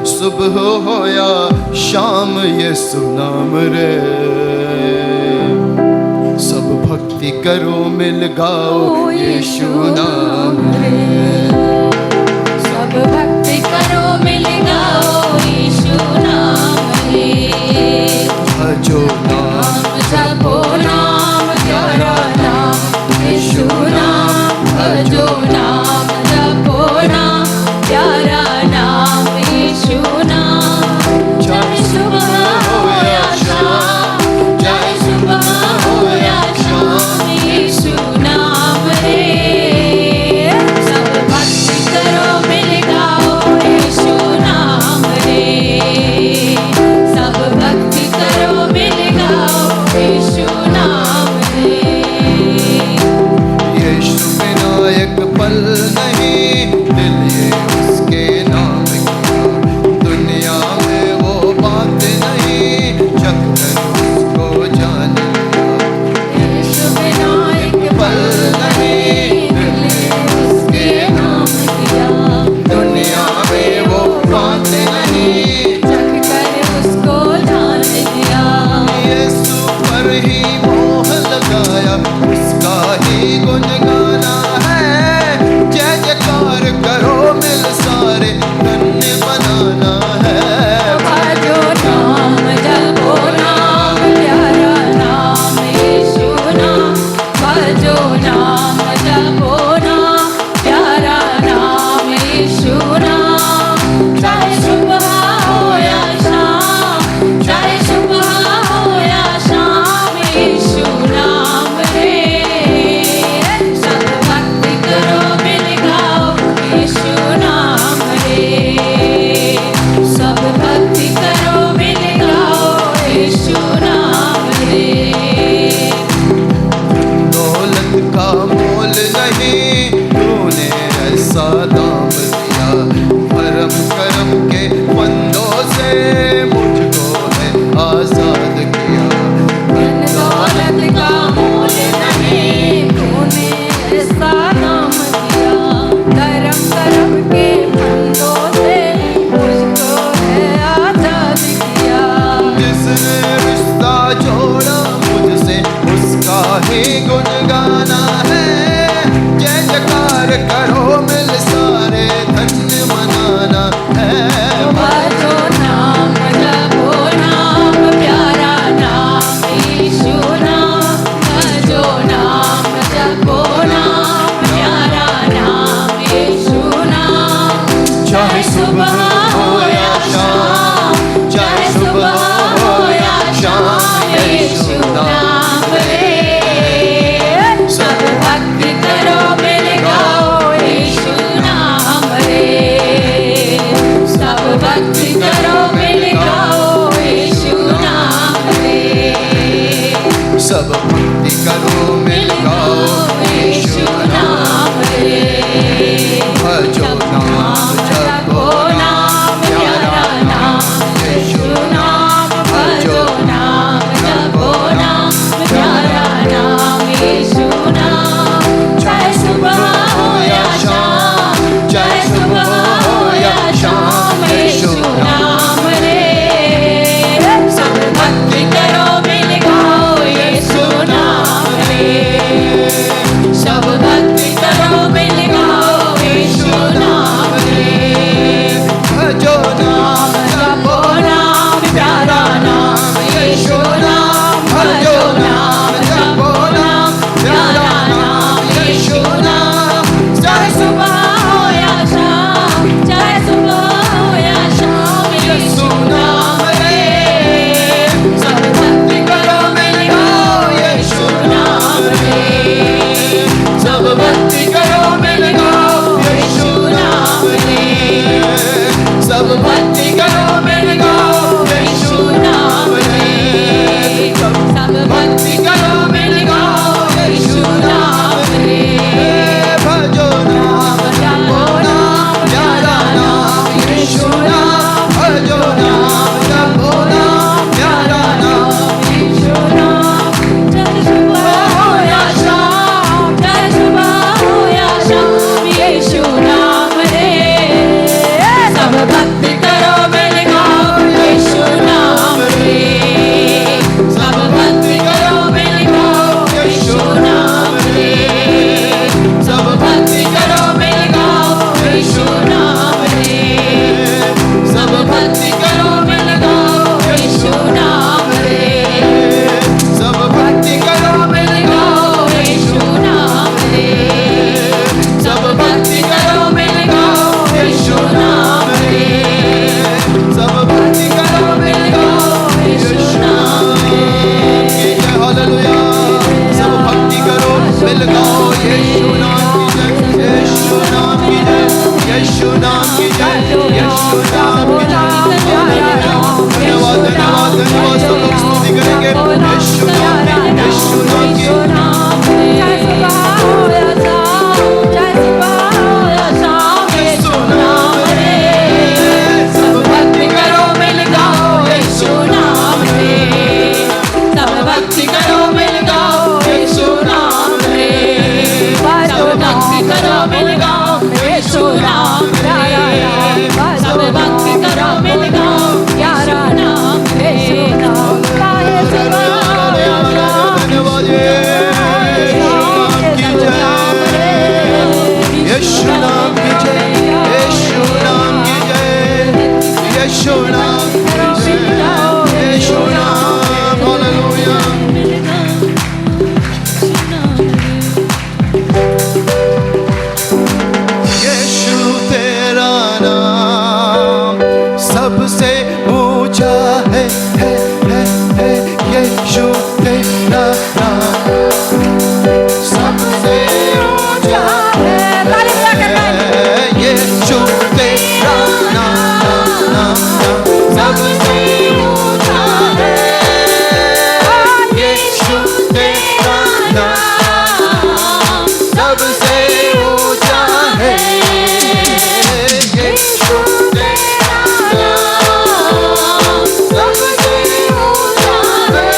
सुबह हो या शाम यीशु नाम रे। सब भक्ति करो मिल गाओ यीशु नाम रे। सब भक्ति करो मिल गाओ यीशु नाम रे। भजो नाम जपो नाम प्यारा नाम यीशु नाम। भजो नाम जपो नाम प्यारा नाम यीशु नाम। चाहे सुबह हो या शाम, चाहे सुबह हो या शाम यीशु नाम रे। सब भक्ति करो मिल गाओ यीशु नाम रे। सब भक्ति करो मिल गाओ यीशु नाम रे। यीशु बिना एक पल नहीं, दिल ये उसके नाम किया। दुनिया में वो बात नहीं, जग कर उसको जान लिया। यीशु बिना एक पल नहीं, दिल ये उसके नाम किया। दुनिया में वो बात नहीं, जग कर उसको जान लिया। यीशु पर ही मोह लगाया, उसका ही गुण गाना है। जय जयकार करो मिल सारे, धन्य बनाना है। भजो नाम जपो नाम प्यारा नाम यीशु नाम। भजो नाम जपो नाम प्यारा नाम यीशु नाम। चाहे सुबह हो या शाम, चाहे सुबह हो या शाम यीशु नाम रे। सब भक्ति करो मिल गाओ यीशु नाम रे। सब भक्ति करो मिल गाओ यीशु नाम रे। दौलत का मोल नहीं, तूने ऐसा दाम दिया। परम करम के बंदों से मुझको है आजाद किया। धन दौलत का मोल नहीं, तूने ऐसा नाम दिया। धर्म कर्म के बंदों से मुझको है आजाद किया। जिसने रिश्ता जोड़ा मुझसे, उसका ही गुण गाना है। जय जयकार करो मिल सारे, धन्य मनाना है। भजो नाम जपो नाम प्यारा नाम यीशु नाम। भजो नाम जपो नाम प्यारा नाम यीशु नाम। चाहे सुबह हो या शाम, चाहे सुबह हो या शाम यीशु नाम रे। सब भक्ति करो मिल गाओ यीशु नाम रे। सब भक्ति करो मिल गाओ यीशु नाम रे। सब भक्ति करो मिल गाओ यीशु नाम रे। भजो नाम जपो नाम प्यारा नाम यीशु नाम। भजो नाम जपो नाम प्यारा नाम यीशु नाम। चाहे सुबह हो या शाम, चाहे सुबह हो या शाम यीशु नाम रे। सब भक्ति करो मिल गाओ यीशु नाम रे। सबसे ऊंचा है यीशु तेरा नाम, सबसे ऊंचा है यीशु तेरा नाम, सबसे ऊंचा है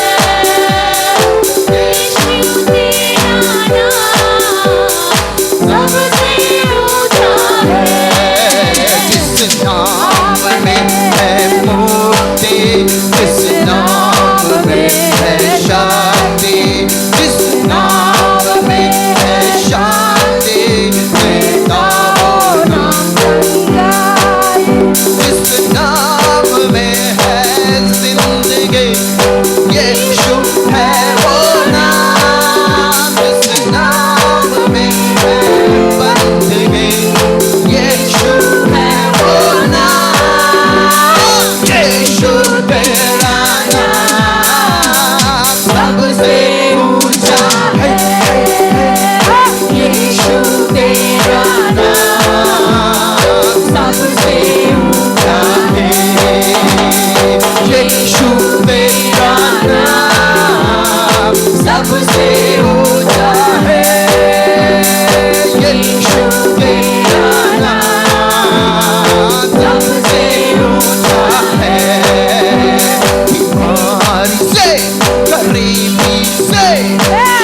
यीशु तेरा नाम, सबसे ऊंचा है। जिस नाम में है मुक्ति, जिस नाम में है शांति, जिस नाम में है शांति, मेरा वो नाम, जिस नाम में है जिंदगी, यीशु है वो नाम, जिस नाम में है बंदगी, यीशु है वो नाम, यीशु तेरा नाम, सबसे ऊंचा है यीशु तेरा नाम, सबसे ऊंचा है यीशु तेरा नाम, सबसे ऊंचा है यीशु तेरा नाम, सबसे ऊंचा है। बीमारी से, गरीबी से,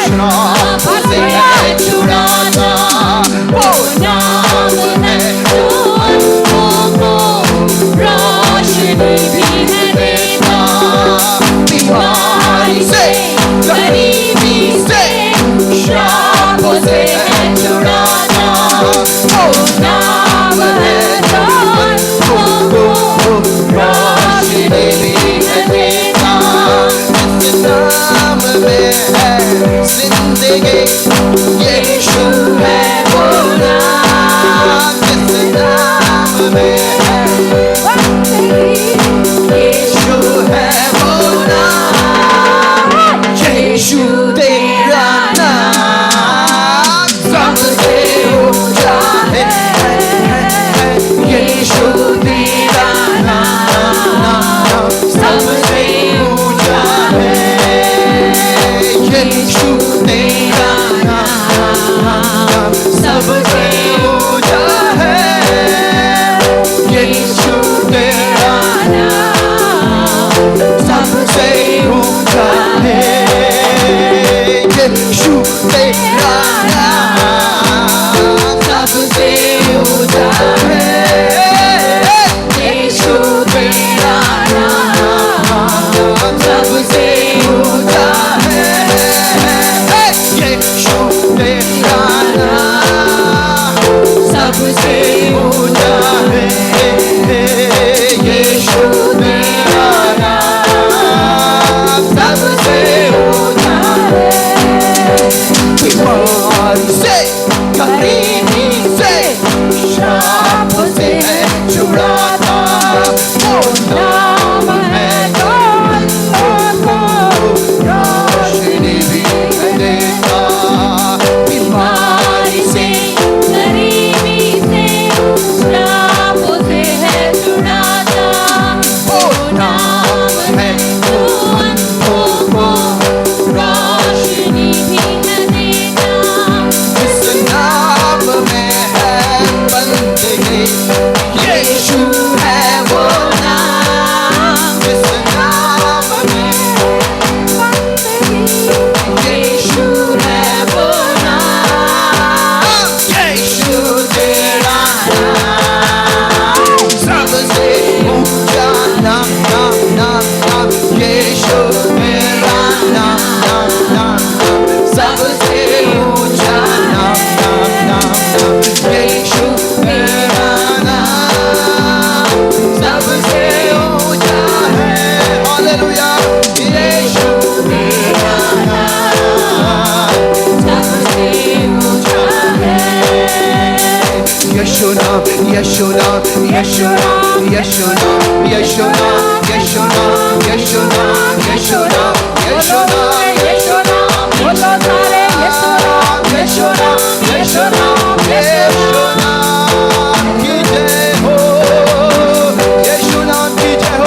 श्राप से है छुड़ाना, वो नाम है जो आंखों को रोशनी भी है देता। बीमारी से, गरीबी से, श्राप से है छुड़ाना, वो नाम है जो आंखों को रोशनी भी है देता। जिस नाम में है जिंदगी, यीशु है वो नाम, जिस नाम में है यीशु है वो नाम, यीशु तेरा नाम, सबसे ऊंचा है यीशु तेरा नाम, सबसे ऊंचा है यीशु तेरा नाम, सबसे ऊंचा है यीशु तेरा नाम, सबसे ऊंचा है यीशु तेरा नाम, सबसे ऊंचा है यीशु तेरा नाम, सबसे ऊंचा है यीशु तेरा नाम, सबसे ऊंचा है यीशु तेरा नाम, सबसे ऊंचा है। बीमारी से, गरीबी से, श्राप से है छुड़ाता, वो नाम है जो आंखों को रोशनी भी है देता। बीमारी से, गरीबी से, श्राप से है छुड़ाता, वो नाम है जो आंखों को रोशनी भी है देता। जिस नाम में है बंदगी, यीशु है वो नाम, जिस नाम में यीशु है वो नाम, यीशु तेरा नाम, सबसे ऊंचा नाम, नाम, नाम, नाम, यीशु तेरा नाम, नाम, नाम, नाम, सबसे ऊंचा नाम, नाम, नाम, नाम, यीशु तेरा नाम, सबसे ऊंचा है। हालेलुया, यीशु तेरा नाम, सबसे ऊंचा है यीशु नाम, यीशु नाम, यीशु नाम, यीशु नाम, यीशु नाम, यीशु नाम, यीशु नाम, यीशु नाम, यीशु नाम, यीशु नाम, बोलो सारे यीशु नाम, यीशु नाम, यीशु नाम, यीशु नाम की जय हो, यीशु नाम की जय हो,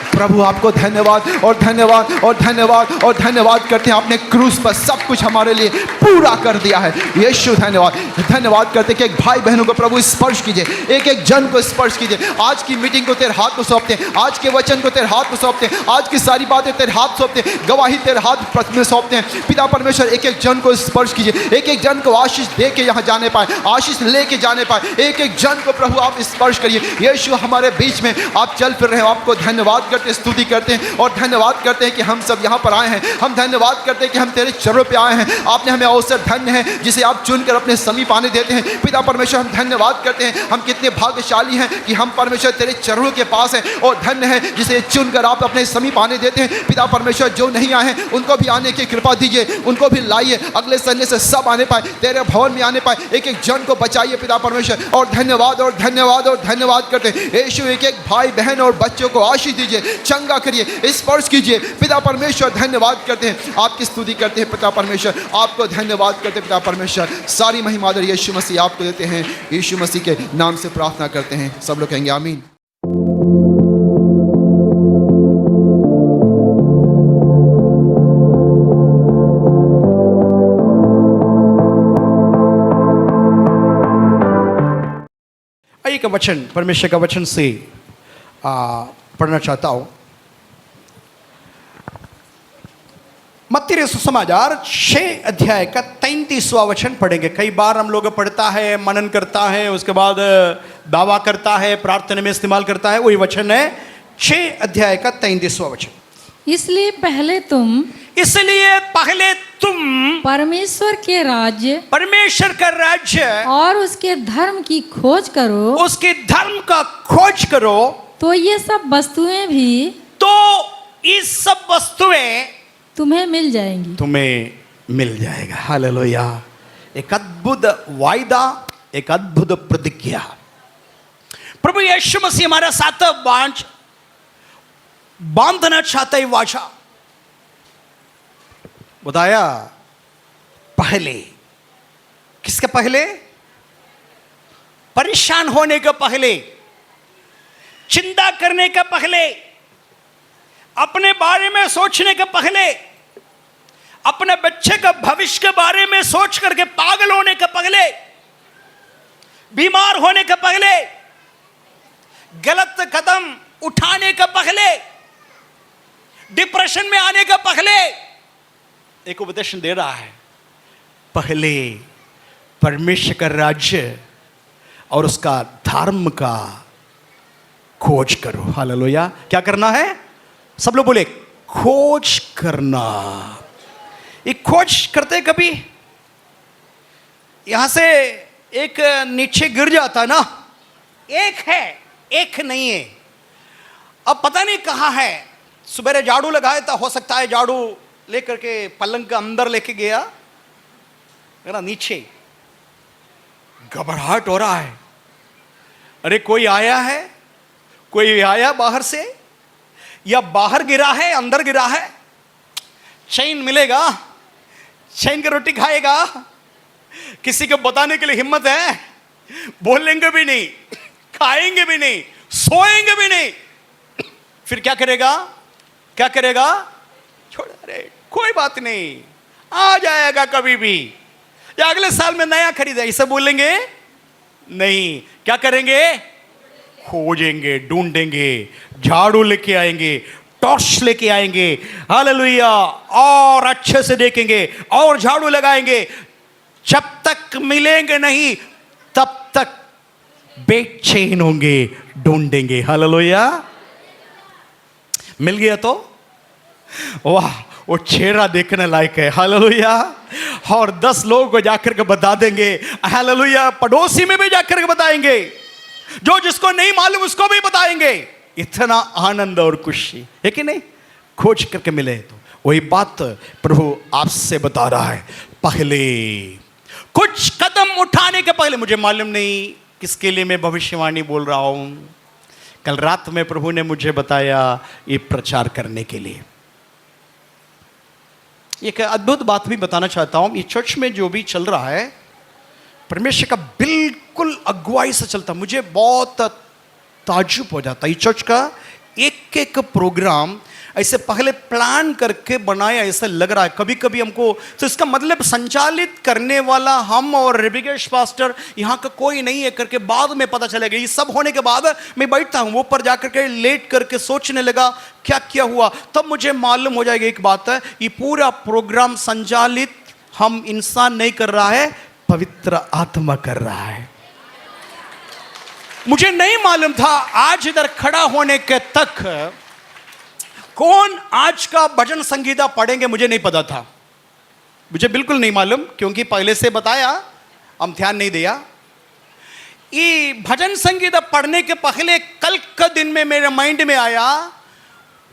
प्रभु आपको धन्यवाद और धन्यवाद और धन्यवाद और धन्यवाद करते हैं। आपने क्रूस पर सब कुछ हमारे लिए पूरा कर दिया है। यीशु धन्यवाद। धन्यवाद करते हैं कि एक भाई बहनों को प्रभु स्पर्श कीजिए, एक एक जन को स्पर्श कीजिए। आज की मीटिंग को तेरे हाथ में सौंपते हैं, आज के वचन को तेरे हाथ में सौंपते हैं, आज की सारी बातें तेरे हाथ सौंपते हैं, गवाही तेरे हाथ में सौंपते हैं। पिता परमेश्वर एक एक जन को स्पर्श कीजिए, एक एक जन को आशीष दे के यहाँ जाने पाए, आशीष लेके जाने पाए। एक एक जन को प्रभु आप स्पर्श करिए। यीशु हमारे बीच में आप चल फिर रहे हो, आपको धन्यवाद करते हैं, स्तुति करते हैं और धन्यवाद करते हैं कि हम सब यहाँ पर आए हैं। हम धन्यवाद करते हैं कि हम तेरे चरणों पे आए हैं। आपने हमें अवसर, धन्य है जिसे आप चुनकर अपने समीप आने देते हैं। पिता परमेश्वर हम धन्यवाद करते हैं, हम कितने भाग्यशाली हैं कि हम परमेश्वर तेरे चरणों के पास हैं। और धन्य है जिसे चुनकर आप अपने समीप आने देते हैं। पिता परमेश्वर जो नहीं आए हैं उनको भी आने की कृपा दीजिए, उनको भी लाइए, अगले संडे से सब आने पाए, तेरे भवन में आने पाए। एक एक जन को बचाइए पिता परमेश्वर। और धन्यवाद और धन्यवाद और धन्यवाद करते हैं। यीशु एक एक भाई बहन और बच्चों को आशीष दीजिए, चंगा करिए, स्पर्श कीजिए। पिता परमेश्वर धन्यवाद करते हैं, आपकी स्तुति करते हैं पिता परमेश्वर, आपको धन्यवाद करते हैं पिता परमेश्वर। सारी महिमा और यीशु मसीह आपको देते हैं। यीशु मसीह के नाम से प्रार्थना करते हैं। सब लोग कहेंगे आमीन। एक वचन, परमेश्वर का वचन से पढ़ना चाहता हूं। मत्ती सुसमाचार 6 अध्याय का 33वां वचन पढ़ेंगे। कई बार हम लोग पढ़ता है, मनन करता है, उसके बाद दावा करता है, प्रार्थना में इस्तेमाल करता है। वही वचन है 6 अध्याय का 33वां वचन। इसलिए पहले तुम परमेश्वर के राज्य, परमेश्वर का राज्य और उसके धर्म की खोज करो, उसके धर्म का खोज करो, तो ये सब वस्तुएं भी तो ये सब वस्तुएं तुम्हें मिल जाएंगी। तुम्हें मिल जाएगा। हालेलुया। एक अद्भुत वायदा, एक अद्भुत प्रतिज्ञा। प्रभु यीशु मसीह हमारा साथ बांधना चाहता है वाचा। बताया पहले, किसके पहले? परेशान होने के पहले, चिंता करने के पहले, अपने बारे में सोचने के पहले, अपने बच्चे का भविष्य के बारे में सोच करके पागल होने के पहले, बीमार होने के पहले, गलत कदम उठाने के पहले, डिप्रेशन में आने के पहले एक उपदेश दे रहा है। पहले परमेश्वर का राज्य और उसका धर्म का खोज करो। हालेलुया। क्या करना है? सब लोग बोले खोज करना। ये खोज करते कभी यहां से एक नीचे गिर जाता ना, एक है एक नहीं है। अब पता नहीं कहां है। सुबह झाड़ू लगाया था, हो सकता है झाड़ू लेकर के पलंग के अंदर लेके गया, मेरा नीचे घबराहट हो रहा है। अरे कोई आया है, कोई आया बाहर से, या बाहर गिरा है अंदर गिरा है। चैन मिलेगा, चैन की रोटी खाएगा, किसी को बताने के लिए हिम्मत है? बोलेंगे भी नहीं, खाएंगे भी नहीं, सोएंगे भी नहीं। फिर क्या करेगा? क्या करेगा? छोड़, अरे कोई बात नहीं, आ जाएगा कभी भी, या अगले साल में नया खरीदा, इसे बोलेंगे नहीं। क्या करेंगे? खोजेंगे, ढूंढेंगे, झाड़ू लेके आएंगे, टॉर्च लेके आएंगे। हालेलुया। और अच्छे से देखेंगे और झाड़ू लगाएंगे। जब तक मिलेंगे नहीं तब तक बेचैन होंगे, ढूंढेंगे। हालेलुया। मिल गया तो वाह, वो चेहरा देखने लायक है। हालेलुया। और 10 लोगों को जाकर के बता देंगे। हालेलुया। पड़ोसी में भी जाकर के बताएंगे, जो जिसको नहीं मालूम उसको भी बताएंगे। इतना आनंद और खुशी है कि नहीं? खोज करके मिले तो वही बात प्रभु आपसे बता रहा है। पहले कुछ कदम उठाने के पहले, मुझे मालूम नहीं किसके लिए मैं भविष्यवाणी बोल रहा हूं। कल रात में प्रभु ने मुझे बताया ये प्रचार करने के लिए। एक अद्भुत बात भी बताना चाहता हूं। ये चर्च में जो भी चल रहा है परमेश्वर का बिल्कुल अगुवाई से चलता। मुझे बहुत ताज्जुब हो जाता है। ये चर्च का एक एक प्रोग्राम ऐसे पहले प्लान करके बनाया, ऐसा लग रहा है कभी कभी हमको। तो इसका मतलब संचालित करने वाला हम और ऋषिकेश पास्टर यहाँ का कोई नहीं है करके बाद में पता चलेगा। ये सब होने के बाद मैं बैठता हूँ ऊपर जाकर के लेट करके सोचने लगा क्या क्या हुआ, तब मुझे मालूम हो जाएगा एक बात है, ये पूरा प्रोग्राम संचालित हम इंसान नहीं कर रहा है, पवित्र आत्मा कर रहा है। मुझे नहीं मालूम था आज इधर खड़ा होने के तक कौन आज का भजन संगीता पढ़ेंगे, मुझे नहीं पता था, मुझे बिल्कुल नहीं मालूम, क्योंकि पहले से बताया हम ध्यान नहीं दिया। ये भजन संगीता पढ़ने के पहले कल का दिन में मेरे माइंड में आया,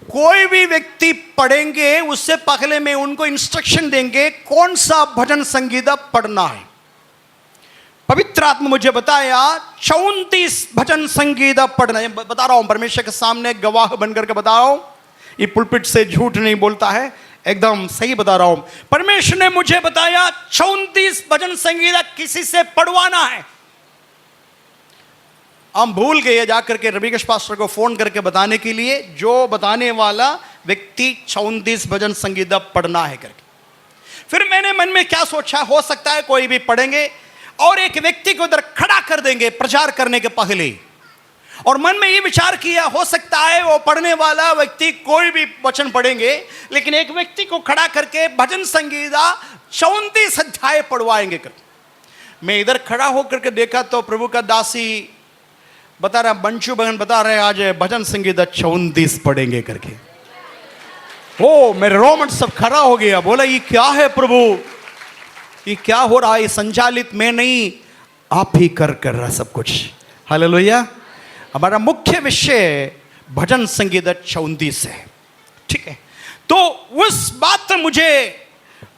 कोई भी व्यक्ति पढ़ेंगे उससे पहले मैं उनको इंस्ट्रक्शन देंगे कौन सा भजन संगीता पढ़ना है। पवित्र आत्मा मुझे बताया 34 भजन संगीता पढ़ना है। बता रहा हूं परमेश्वर के सामने गवाह बनकर के बता रहा हूं, ये पुलपिट से झूठ नहीं बोलता है, एकदम सही बता रहा हूं। परमेश्वर ने मुझे बताया 34 भजन संगीता किसी से पढ़वाना है। हम भूल गए जाकर के ऋषिकेश पास्टर को फोन करके बताने के लिए, जो बताने वाला व्यक्ति 34 भजन संगीता पढ़ना है करके। फिर मैंने मन में क्या सोचा, हो सकता है कोई भी पढ़ेंगे और एक व्यक्ति को उधर खड़ा कर देंगे प्रचार करने के पहले, और मन में ये विचार किया हो सकता है वो पढ़ने वाला व्यक्ति कोई भी वचन पढ़ेंगे, लेकिन एक व्यक्ति को खड़ा करके भजन संगीता 34 अध्याय पढ़वाएंगे करके। मैं इधर खड़ा होकर के देखा तो प्रभु का दासी बता रहा, बंशु बहन बता रहे आज भजन संगीता 34 पढ़ेंगे करके। ओ मेरे रोमन सब खड़ा हो गया, बोला ये क्या है प्रभु, ये क्या हो रहा है, संचालित में नहीं आप ही कर रहा सब कुछ। हालेलुया। हमारा मुख्य विषय भजन संगीता 34 है, ठीक है। तो उस बात पर मुझे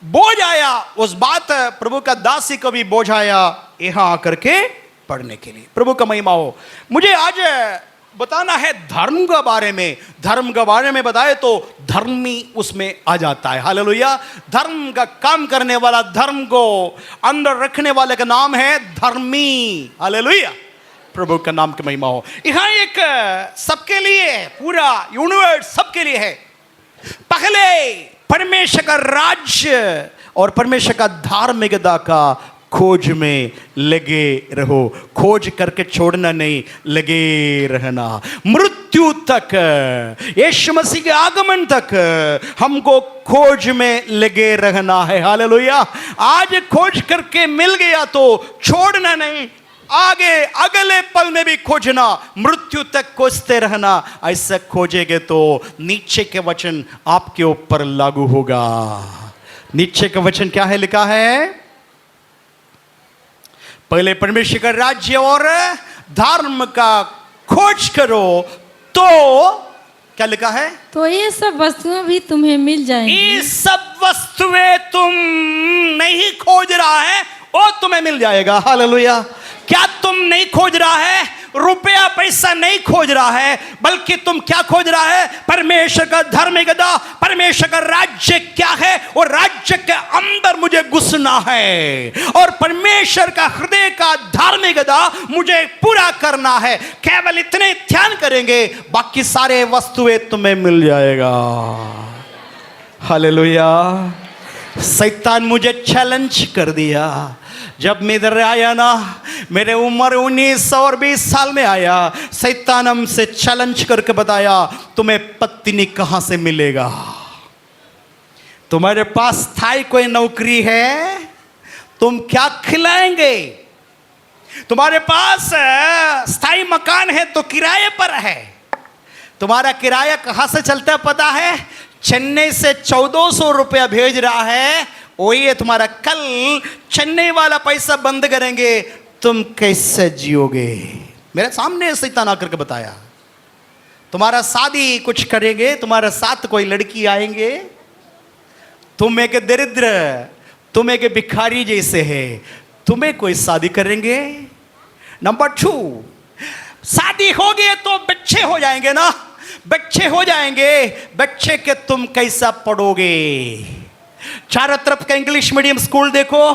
बोझ आया, उस बात प्रभु का दासी को भी बोझ आया यहां आकर के पढ़ने के लिए। प्रभु का महिमा हो। मुझे आज बताना है धर्म के बारे में। धर्म के बारे में बताए तो धर्मी उसमें आ जाता है। हालेलुया। धर्म का काम करने वाला, धर्म को अंदर रखने वाले का नाम है धर्मी। हालेलुया। प्रभु का नाम की महिमा हो। यहां एक सबके लिए, पूरा यूनिवर्स सबके लिए है। पहले परमेश्वर का राज्य और परमेश्वर का धार्मिकता का खोज में लगे रहो। खोज करके छोड़ना नहीं, लगे रहना मृत्यु तक, यीशु मसीह के आगमन तक हमको खोज में लगे रहना है। हालेलुया। आज खोज करके मिल गया तो छोड़ना नहीं, आगे अगले पल में भी खोजना, मृत्यु तक खोजते रहना। ऐसा खोजेंगे तो नीचे के वचन आपके ऊपर लागू होगा। नीचे का वचन क्या है, लिखा है पहले परमेश्वर का राज्य और धर्म का खोज करो तो क्या लिखा है, तो ये सब वस्तुएं भी तुम्हें मिल जाएंगी। ये सब वस्तुएं तुम नहीं खोज रहा है वो तुम्हें मिल जाएगा। हालेलुया। क्या तुम नहीं खोज रहा है, रुपया पैसा नहीं खोज रहा है, बल्कि तुम क्या खोज रहा है, परमेश्वर का धार्मिकता, परमेश्वर का राज्य क्या है, और राज्य के अंदर मुझे घुसना है और परमेश्वर का हृदय का धार्मिकता मुझे पूरा करना है। केवल इतने ध्यान करेंगे, बाकी सारे वस्तुएं तुम्हें मिल जाएगा। हालेलुया। शैतान मुझे चैलेंज कर दिया जब मैं इधर आया ना, मेरे उम्र 19 और 20 साल में आया, शैतान हमसे चैलेंज करके बताया तुम्हें पत्नी कहां से मिलेगा, तुम्हारे पास स्थायी कोई नौकरी है, तुम क्या खिलाएंगे, तुम्हारे पास स्थायी मकान है तो किराए पर है, तुम्हारा किराया कहां से चलता है पता है, चेन्नई से 1400 रुपया भेज रहा है, वही है तुम्हारा। कल चेन्नई वाला पैसा बंद करेंगे, तुम कैसे जियोगे। मेरे सामने शैतान आकर के बताया तुम्हारा शादी कुछ करेंगे, तुम्हारे साथ कोई लड़की आएंगे, तुम एक दरिद्र, तुम एक भिखारी जैसे है, तुम्हें कोई शादी करेंगे। नंबर 2, शादी हो गए तो बच्चे हो जाएंगे ना, बच्चे हो जाएंगे, बच्चे के तुम कैसा पढ़ोगे। चारों तरफ का इंग्लिश मीडियम स्कूल देखो,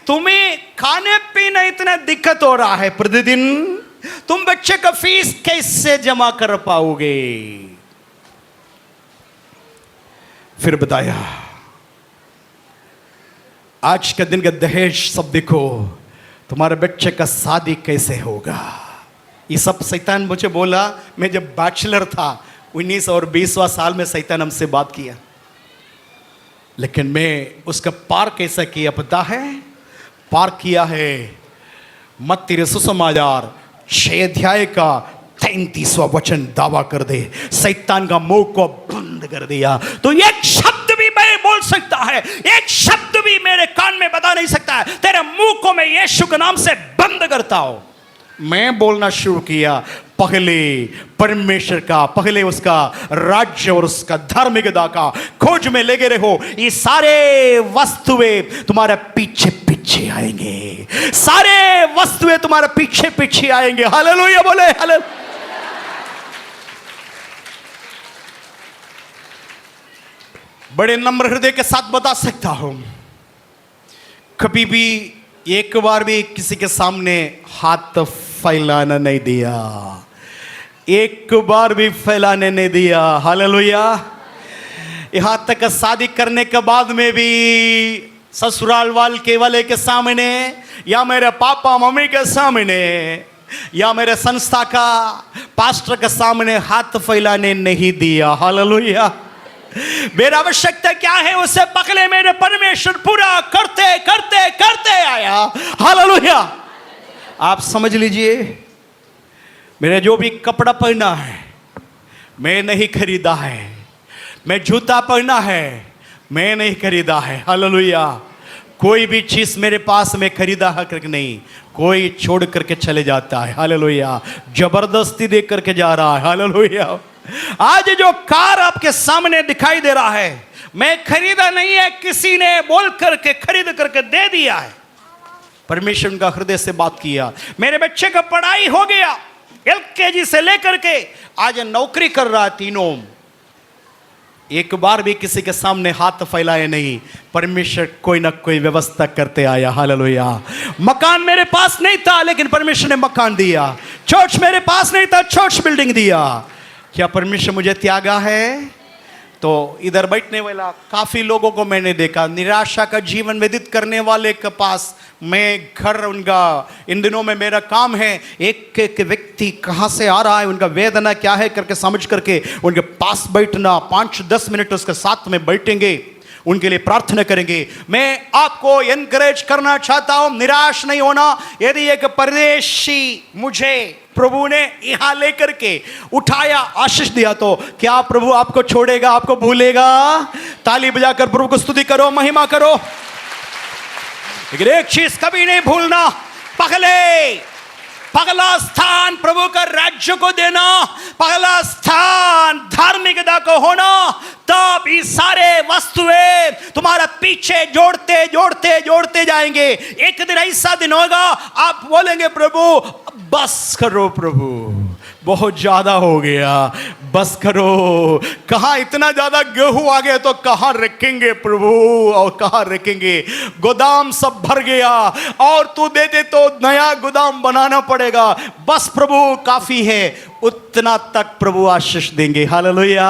तुम्हें खाने पीने इतना दिक्कत हो रहा है, प्रतिदिन तुम बच्चे का फीस कैसे जमा कर पाओगे? फिर बताया आज के दिन का दहेज सब देखो, तुम्हारे बच्चे का शादी कैसे होगा। ये सब शैतान मुझे बोला। मैं जब बैचलर था 19 और 20वां साल में शैतान हमसे बात किया, लेकिन मैं उसका पार कैसा किया पता है? पार किया है मत्ती रसूल समाचार 6 अध्याय का 33वां वचन दावा कर दे, शैतान का मुंह को बंद कर दिया। तो एक शब्द भी मैं बोल सकता है, एक शब्द भी मेरे कान में बता नहीं सकता है। तेरे मुंह को मैं यीशु के नाम से बंद करता हूं। मैं बोलना शुरू किया, पहले परमेश्वर का, पहले उसका राज्य और उसका धार्मिकता का खोज में लगे रहो। ये सारे वस्तुएं तुम्हारे पीछे पीछे आएंगे, सारे वस्तुएं तुम्हारे पीछे पीछे आएंगे। हालेलुया बोले हालेलुया। बड़े नम्र हृदय के साथ बता सकता हूं, कभी भी एक बार भी किसी के सामने हाथ फैलाना नहीं दिया, एक बार भी फैलाने नहीं दिया। हालेलुया। यहां तक शादी करने के बाद में भी ससुराल वाले के सामने, या मेरे पापा मम्मी के सामने, या मेरे संस्था का पास्टर के सामने हाथ फैलाने नहीं दिया। हालेलुया। मेरा आवश्यकता क्या है, उससे पहले मेरे परमेश्वर पूरा करते करते करते आया। हालेलुया। आप समझ लीजिए, मेरे जो भी कपड़ा पहना है मैं नहीं खरीदा है, मैं जूता पहना है मैं नहीं खरीदा है। हालेलुया। कोई भी चीज मेरे पास में खरीदा है करके नहीं, कोई छोड़ करके चले जाता है। हालेलुया। जबरदस्ती दे करके जा रहा है। हालेलुया। आज जो कार आपके सामने दिखाई दे रहा है, मैं खरीदा नहीं है, किसी ने बोल करके खरीद करके दे दिया है। परमेश्वर का हृदय से बात किया। मेरे बच्चे का पढ़ाई हो गया, LKG से लेकर के आज नौकरी कर रहा है, तीनों। एक बार भी किसी के सामने हाथ फैलाए नहीं, परमेश्वर कोई ना कोई व्यवस्था करते आया। हालेलुया। मकान मेरे पास नहीं था, लेकिन परमेश्वर ने मकान दिया। चर्च मेरे पास नहीं था, चर्च बिल्डिंग दिया। क्या परमेश्वर मुझे त्यागा है? तो इधर बैठने वाला काफी लोगों को मैंने देखा, निराशा का जीवन व्यतीत करने वाले के पास मैं घर, उनका इन दिनों में मेरा काम है एक एक व्यक्ति कहाँ से आ रहा है, उनका वेदना क्या है करके समझ करके उनके पास बैठना, 5-10 मिनट उसके साथ में बैठेंगे, उनके लिए प्रार्थना करेंगे। मैं आपको एनकरेज करना चाहता हूं, निराश नहीं होना। यदि एक परदेशी मुझे प्रभु ने यहां लेकर के उठाया, आशीष दिया, तो क्या प्रभु आपको छोड़ेगा, आपको भूलेगा? ताली बजाकर प्रभु को स्तुति करो, महिमा करो। लेकिन एक चीज कभी नहीं भूलना, पहला स्थान प्रभु का राज्य को देना, पहला स्थान धार्मिकता को होना, तब ये सारे वस्तुएं तुम्हारा पीछे जोड़ते जोड़ते जोड़ते जाएंगे। एक दिन ऐसा दिन होगा, आप बोलेंगे प्रभु बस करो, प्रभु बहुत ज्यादा हो गया, बस करो। कहाँ इतना ज्यादा गेहूं आ गया तो कहाँ रखेंगे प्रभु, और कहाँ रखेंगे? गोदाम सब भर गया और तू दे दे तो नया गोदाम बनाना पड़ेगा। बस प्रभु काफी है, उतना तक प्रभु आशीष देंगे। हालेलुया।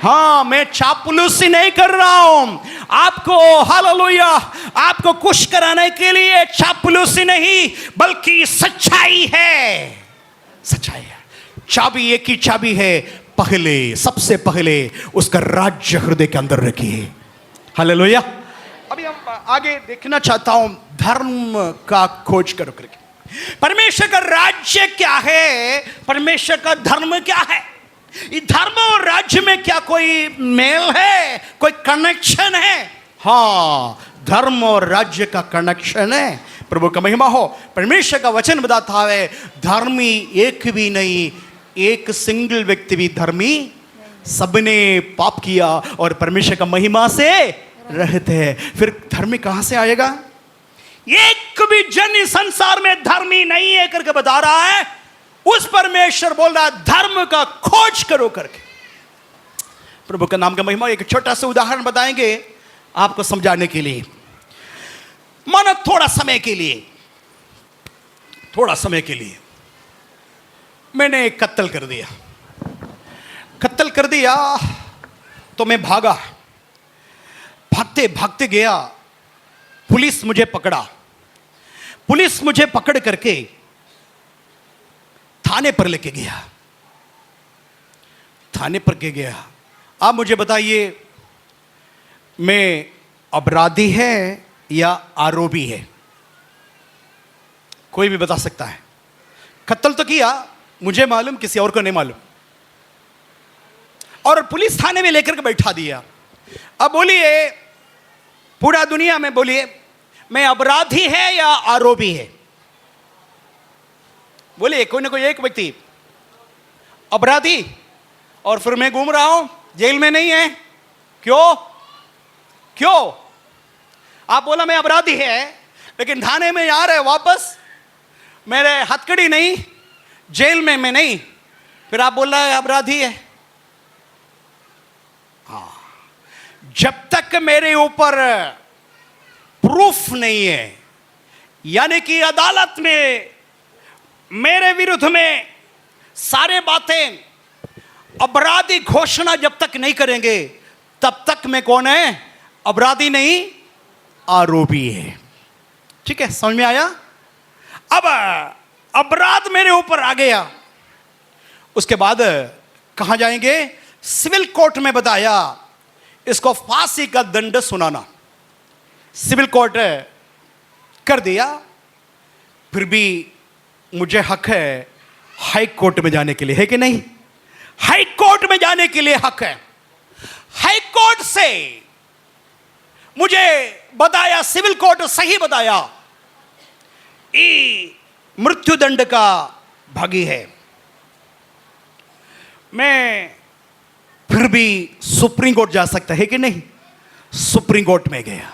हाँ, मैं चापलूसी नहीं कर रहा हूं आपको, हालेलुया, आपको खुश कराने के लिए चापलूसी नहीं, बल्कि सच्चाई है, सच्चाई है। चाबी एक ही चाबी है, पहले, सबसे पहले उसका राज्य हृदय के अंदर रखिए। हालेलुया। अभी हम आगे देखना चाहता हूं, धर्म का खोज करो करके। परमेश्वर का राज्य क्या है, परमेश्वर का धर्म क्या है? ये धर्म और राज्य में क्या कोई मेल है, कोई कनेक्शन है? हाँ, धर्म और राज्य का कनेक्शन है। प्रभु का महिमा हो। परमेश्वर का वचन बताता है, धर्मी एक भी नहीं, एक सिंगल व्यक्ति भी धर्मी, सबने पाप किया और परमेश्वर का महिमा से रहते हैं। फिर धर्मी कहां से आएगा? एक भी जन इस संसार में धर्मी नहीं है करके बता रहा है। उस परमेश्वर बोल रहा है धर्म का खोज करो करके। प्रभु का नाम का महिमा। एक छोटा सा उदाहरण बताएंगे आपको समझाने के लिए। मानो थोड़ा समय के लिए मैंने कत्ल कर दिया। कत्ल कर दिया तो मैं भागा, भागते भागते गया, पुलिस मुझे पकड़ा। पुलिस मुझे पकड़ करके थाने पर लेके गया। थाने पर के गया। आप मुझे बताइए, मैं अपराधी है या आरोपी है? कोई भी बता सकता है। कत्ल तो किया, मुझे मालूम, किसी और को नहीं मालूम, और पुलिस थाने में लेकर के बैठा दिया। अब बोलिए, पूरा दुनिया में बोलिए, मैं अपराधी है या आरोपी है? बोलिए, कोई ना कोई एक व्यक्ति अपराधी, और फिर मैं घूम रहा हूं, जेल में नहीं है। क्यों? क्यों? आप बोला मैं अपराधी है, लेकिन थाने में आ रहे वापस, मेरे हथकड़ी नहीं, जेल में मैं नहीं, फिर आप बोल रहे हैं अपराधी है। हाँ, जब तक मेरे ऊपर प्रूफ नहीं है, यानी कि अदालत में मेरे विरुद्ध में सारे बातें अपराधी घोषणा जब तक नहीं करेंगे, तब तक मैं कौन है? अपराधी नहीं, आरोपी है। ठीक है, समझ में आया? अब अपराध मेरे ऊपर आ गया, उसके बाद कहां जाएंगे? सिविल कोर्ट में बताया इसको फांसी का दंड सुनाना। सिविल कोर्ट कर दिया, फिर भी मुझे हक है हाई कोर्ट में जाने के लिए, है कि नहीं? हाई कोर्ट में जाने के लिए हक है। हाई कोर्ट से मुझे बताया, सिविल कोर्ट सही बताया, ये मृत्युदंड का भागी है। मैं फिर भी सुप्रीम कोर्ट जा सकता है कि नहीं? सुप्रीम कोर्ट में गया।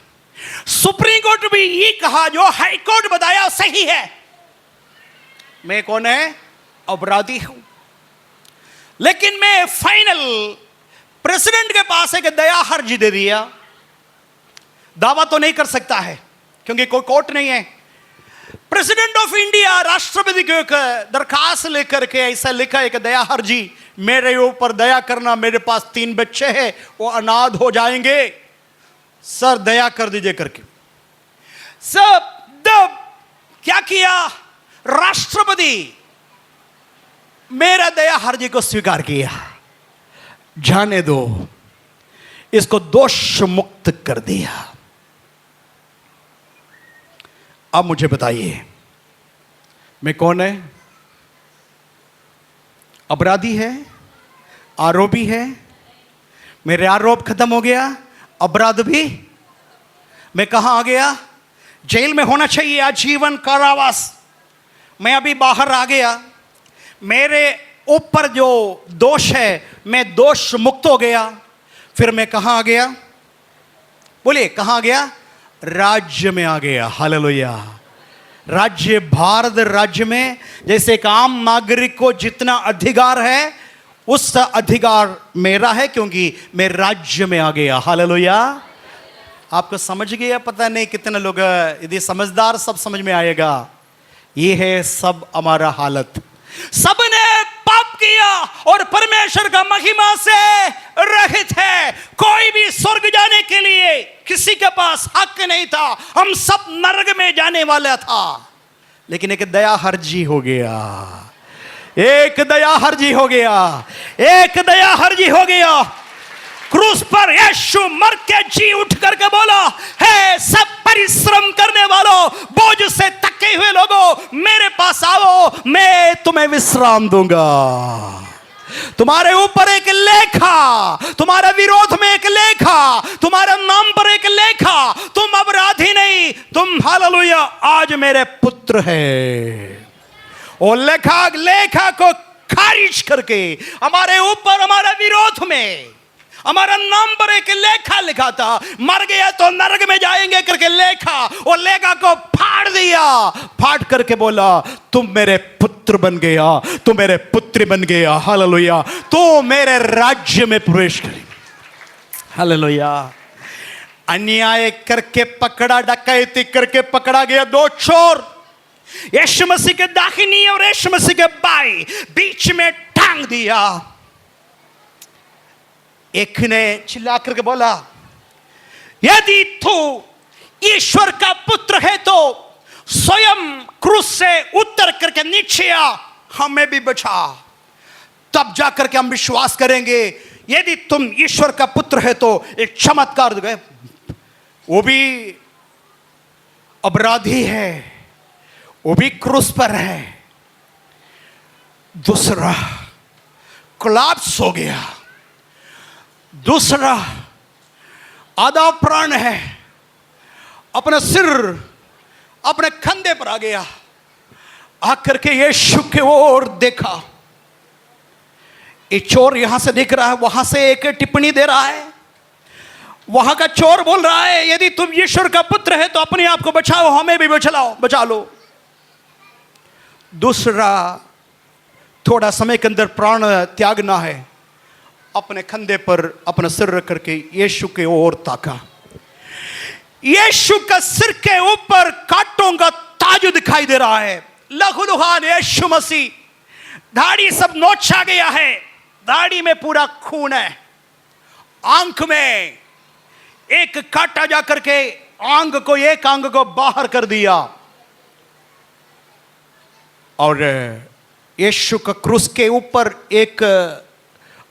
सुप्रीम कोर्ट भी ये कहा जो हाई कोर्ट बताया सही है। मैं कौन है? अपराधी हूं। लेकिन मैं फाइनल प्रेसिडेंट के पास एक दया अर्जी दे दिया। दावा तो नहीं कर सकता है क्योंकि कोई कोर्ट नहीं है। प्रेसिडेंट ऑफ इंडिया राष्ट्रपति को एक दरखास्त लेकर के ऐसा लिखा, एक दया अर्जी, मेरे ऊपर दया करना, मेरे पास 3 बच्चे हैं, वो अनाथ हो जाएंगे, सर दया कर दीजिए करके। सब दब क्या किया? राष्ट्रपति मेरा दया अर्जी को स्वीकार किया। जाने दो, इसको दोष मुक्त कर दिया। अब मुझे बताइए, मैं कौन है? अपराधी है? आरोपी है? मेरे आरोप खत्म हो गया, अपराध भी। मैं कहां आ गया? जेल में होना चाहिए आजीवन कारावास। मैं अभी बाहर आ गया, मेरे ऊपर जो दोष है, मैं दोष मुक्त हो गया। फिर मैं कहां आ गया? बोलिए, कहां आ गया? राज्य में आ गया। हालेलुया। राज्य, भारत राज्य में जैसे एक आम नागरिक को जितना अधिकार है, उस अधिकार मेरा है, क्योंकि मैं राज्य में आ गया। हालेलुया। आपको समझ गया? पता नहीं कितने लोग, यदि समझदार सब समझ में आएगा। ये है सब हमारा हालत। सबने पाप किया और परमेश्वर का महिमा से रहित है। कोई भी स्वर्ग जाने के लिए किसी के पास हक नहीं था। हम सब नरक में जाने वाला था। लेकिन एक दया अर्जी हो गया, एक दया अर्जी हो गया, एक दया अर्जी हो गया। क्रूस पर यीशु मर के जी उठ करके बोला, है सब परिश्रम करने वालों, बोझ से थके हुए लोगों, मेरे पास आओ, मैं तुम्हें विश्राम दूंगा। तुम्हारे ऊपर एक लेखा, तुम्हारे विरोध में एक लेखा, तुम्हारे नाम पर एक लेखा। तुम अपराधी नहीं, तुम हालेलुया आज मेरे पुत्र है। और लेखा को खारिज करके हमारे ऊपर, हमारे विरोध में हमारा नाम पर एक लेखा लिखा था, मर गया तो नरक में जाएंगे करके लेखा, और लेखा को फाड़ दिया। फाड़ करके बोला, तुम मेरे पुत्र बन गया, तुम मेरे पुत्री बन गया। हालेलुया। तो मेरे राज्य में प्रवेश करें। हालेलुया। अन्याय करके पकड़ा, डकैती करके पकड़ा गया 2 चोर, यीशु मसीह के दाहिनी और यीशु मसीह के बाई बीच में टांग दिया। एक ने चिल्ला करके बोला, यदि तू ईश्वर का पुत्र है तो स्वयं क्रूस से उतर करके नीचे आ, हमें भी बचा। तब जाकर के हम विश्वास करेंगे यदि तुम ईश्वर का पुत्र है तो एक चमत्कार गए। वो भी अपराधी है, वो भी क्रूस पर है। दूसरा कोलैप्स हो गया, दूसरा आधा प्राण है, अपना सिर अपने कंधे पर आ गया। आकर के यीशु के ओर देखा। ये चोर यहां से देख रहा है, वहां से एक टिप्पणी दे रहा है। वहां का चोर बोल रहा है, यदि तुम ईश्वर का पुत्र है तो अपने आप को बचाओ, हमें भी बचा लो। दूसरा थोड़ा समय के अंदर प्राण त्यागना है, अपने कंधे पर अपना सिर रख करके यीशु के ओर ताका। यीशु का सिर के ऊपर कांटों का ताज दिखाई दे रहा है। लहूलुहान यीशु मसीह, दाढ़ी सब नोचा गया है, दाढ़ी में पूरा खून है। आंख में एक कांटा जाकर के एक अंग को बाहर कर दिया। और यीशु का क्रूस के ऊपर एक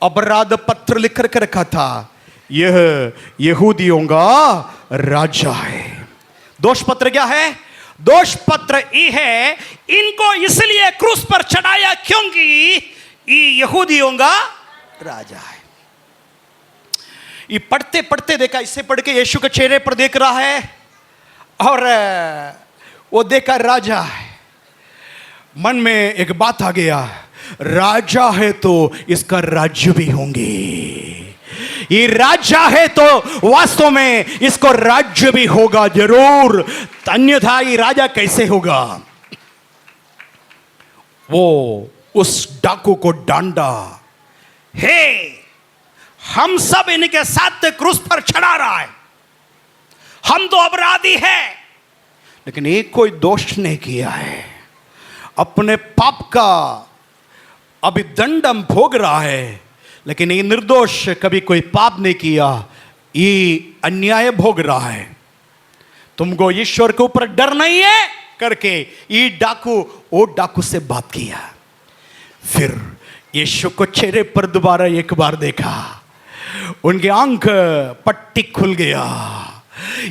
अपराध पत्र लिख करके रखा था, यह यहूदियों का राजा है। दोष पत्र क्या है? दोष पत्र ये है, इनको इसलिए क्रूस पर चढ़ाया क्योंकि ये यहूदियों का राजा है। ये पढ़ते पढ़ते देखा, इससे पढ़ के यीशु के चेहरे पर देख रहा है और वो देखा राजा है। मन में एक बात आ गया, राजा है तो इसका राज्य भी होंगे। ये राजा है तो वास्तव में इसको राज्य भी होगा जरूर, अन्यथा ये राजा कैसे होगा। वो उस डाकू को डांटा, हे हम सब इनके साथ क्रूस पर चढ़ा रहा है, हम तो अपराधी हैं, लेकिन एक कोई दोष नहीं किया है। अपने पाप का अभी दंड हम भोग रहा है, लेकिन ये निर्दोष, कभी कोई पाप नहीं किया, ये अन्याय भोग रहा है। तुमको ईश्वर के ऊपर डर नहीं है करके ये डाकू वो डाकू से बात किया। फिर यीशु को चेहरे पर दोबारा एक बार देखा, उनके आंख पट्टी खुल गया।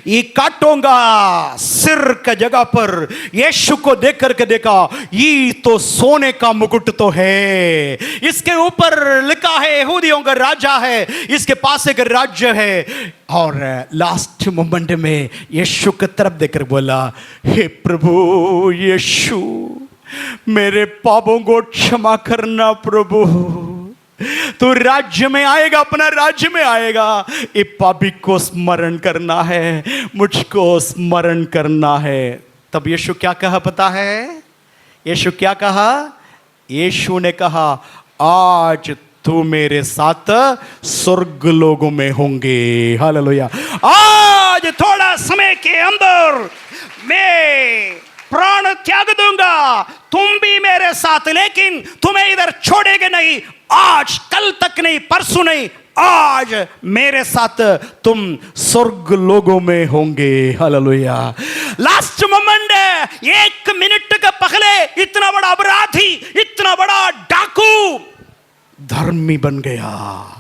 ये कांटों का सिर का जगह पर यीशु को देख करके देखा, ये तो सोने का मुकुट तो है, इसके ऊपर लिखा है यहूदियों का राजा है, इसके पास एक राज्य है। और लास्ट मोमेंट में यीशु की तरफ देखकर बोला, हे प्रभु यीशु, मेरे पापों को क्षमा करना प्रभु, तू राज्य में आएगा, अपना राज्य में आएगा, ये पापी को स्मरण करना है, मुझको स्मरण करना है। तब यीशु क्या कहा पता है? यीशु क्या कहा? यीशु ने कहा, आज तू मेरे साथ स्वर्ग लोगों में होंगे। हालेलुया। आज थोड़ा समय के अंदर मैं प्राण त्याग दूंगा, तुम भी मेरे साथ, लेकिन तुम्हें इधर छोड़ेंगे नहीं। आज, कल तक नहीं, परसों नहीं, आज मेरे साथ तुम स्वर्ग लोगों में होंगे। हालेलुया। लास्ट मोमेंट, एक मिनट के पहले इतना बड़ा अपराधी, इतना बड़ा डाकू धर्मी बन गया।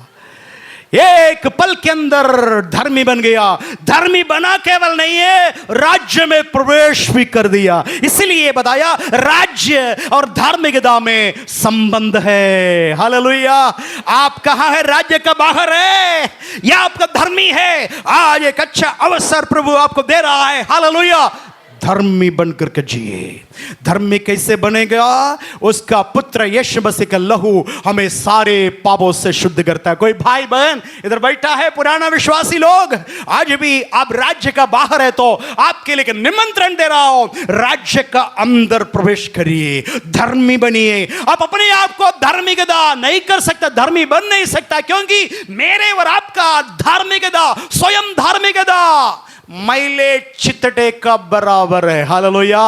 एक पल के अंदर धर्मी बन गया। धर्मी बना केवल नहीं है, राज्य में प्रवेश भी कर दिया। इसलिए बताया राज्य और धार्मिकता में संबंध है। हालेलुया। आप कहां है? राज्य का बाहर है या आपका धर्मी है? आज एक अच्छा अवसर प्रभु आपको दे रहा है। हालेलुया। धर्मी बनकर के जिए। धर्मी कैसे बनेगा? उसका पुत्र यीशु मसीह का लहू हमें सारे पापों से शुद्ध करता है। कोई भाई बहन इधर बैठा है, पुराना विश्वासी लोग, आज भी आप राज्य का बाहर है तो आपके लिए निमंत्रण दे रहा हूं, राज्य का अंदर प्रवेश करिए, धर्मी बनिए। आप अपने आप को धार्मिकता नहीं कर सकता, धर्मी बन नहीं सकता, क्योंकि मेरे और आपका धार्मिकता, स्वयं धार्मिकता मैले चितटे का बराबर है। हालेलुया।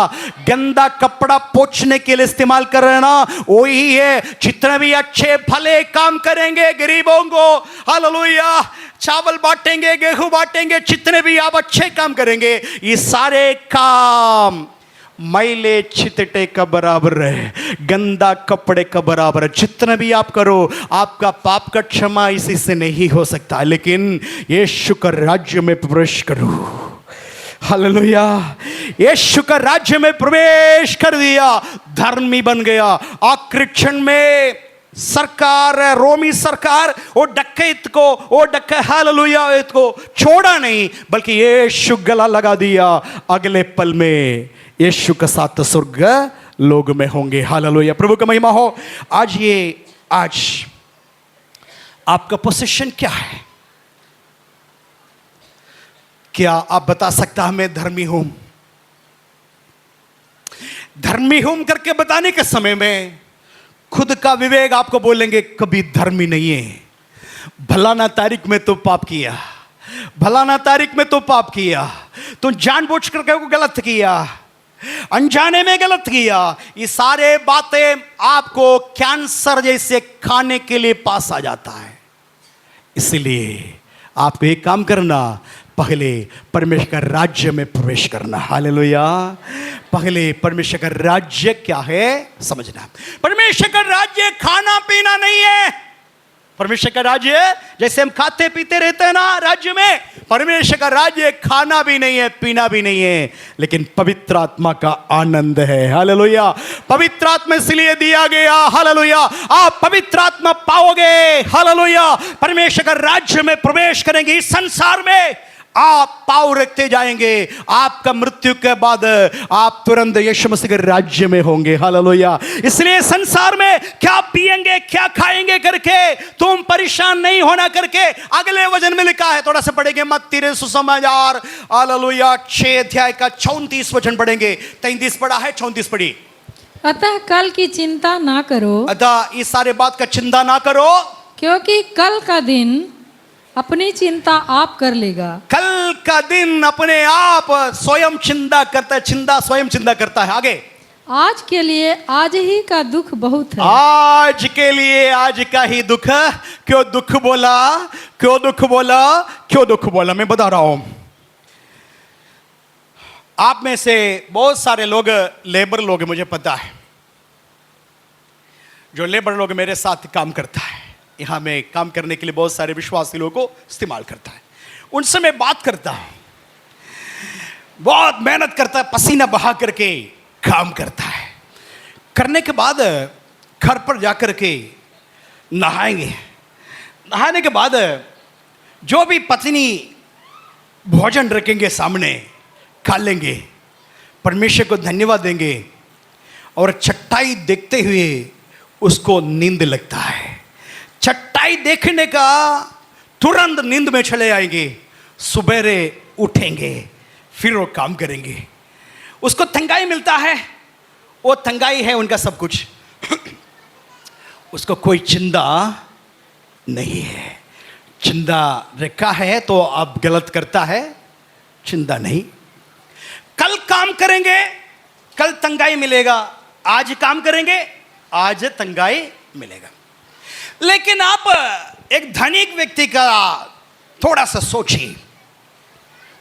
गंदा कपड़ा पोंछने के लिए इस्तेमाल कर रहे हैं ना, वही है। जितने भी अच्छे भले काम करेंगे गरीबों को, हालेलुया, चावल बांटेंगे, गेहूं बांटेंगे, जितने भी आप अच्छे काम करेंगे, ये सारे काम मैले चितटे का बराबर है, गंदा कपड़े का बराबर है। जितना भी आप करो, आपका पाप का क्षमा इसी से नहीं हो सकता, लेकिन यीशु का राज्य में प्रवेश करो। हालेलुया। यीशु का राज्य में प्रवेश कर दिया, धर्मी बन गया। और क्रिश्चियन में सरकार, रोमी सरकार, वो डकैत को, हालेलुया, को छोड़ा नहीं, बल्कि यीशु गला लगा दिया। अगले पल में यीशु के साथ स्वर्ग लोग में होंगे। हालेलुया। प्रभु का महिमा हो। आज आपका पोजीशन क्या है? क्या आप बता सकता है मैं धर्मी हूं? धर्मी हूं करके बताने के समय में खुद का विवेक आपको बोलेंगे कभी धर्मी नहीं है। भलाना तारीख में तो पाप किया, भलाना तारीख में तो पाप किया, तो जानबूझ करके गलत किया, अनजाने में गलत किया। ये सारे बातें आपको कैंसर जैसे खाने के लिए पास आ जाता है। इसलिए आपको एक काम करना, पहले परमेश्वर का राज्य में प्रवेश करना। हालेलुया। पहले परमेश्वर का राज्य क्या है समझना। परमेश्वर का राज्य खाना पीना नहीं है। परमेश्वर का राज्य जैसे हम खाते पीते रहते हैं ना राज्य में, परमेश्वर का राज्य खाना भी नहीं है, पीना भी नहीं है, लेकिन पवित्र आत्मा का आनंद है। हालेलुया। पवित्र आत्मा इसलिए दिया गया, हालेलुया, आप पवित्र आत्मा पाओगे। हालेलुया। परमेश्वर का राज्य में प्रवेश करेंगे। इस संसार में आप पाँव रखते जाएंगे, आपका मृत्यु के बाद आप तुरंत यीशु मसीह के राज्य में होंगे। हालेलुया। इसलिए संसार में क्या पिएंगे, क्या खाएंगे करके तुम परेशान नहीं होना करके अगले वचन में लिखा है। थोड़ा सा पढ़ेंगे मत्ती सुसमाचार, हालेलुया, 6 अध्याय का 34 वचन पढ़ेंगे। 33 पढ़ा है, 34 पढ़ी। अतः कल की चिंता ना करो, अतः इस सारे बात का चिंता ना करो, क्योंकि कल का दिन अपनी चिंता आप कर लेगा। कल का दिन अपने आप स्वयं चिंता करता है, चिंता स्वयं चिंता करता है। आगे, आज के लिए आज ही का दुख बहुत है। आज के लिए आज का ही दुख। क्यों दुख बोला, क्यों दुख बोला, क्यों दुख बोला? मैं बता रहा हूं। आप में से बहुत सारे लोग लेबर लोग, मुझे पता है, जो लेबर लोग मेरे साथ काम करता है, यहां में काम करने के लिए बहुत सारे विश्वासी लोगों को इस्तेमाल करता है। उनसे मैं बात करता हूं, बहुत मेहनत करता है, पसीना बहा करके काम करता है। करने के बाद घर पर जाकर के नहाएंगे। नहाने के बाद जो भी पत्नी भोजन रखेंगे सामने, खा लेंगे, परमेश्वर को धन्यवाद देंगे, और चटाई देखते हुए उसको नींद लगता है। चटाई देखने का तुरंत नींद में चले आएंगे, सुबेरे उठेंगे, फिर वो काम करेंगे। उसको तंगाई मिलता है, वो तंगाई है उनका सब कुछ। उसको कोई चिंता नहीं है। चिंता रखा है तो अब गलत करता है, चिंता नहीं। कल काम करेंगे, कल तंगाई मिलेगा। आज काम करेंगे, आज तंगाई मिलेगा। लेकिन आप एक धनिक व्यक्ति का थोड़ा सा सोचिए।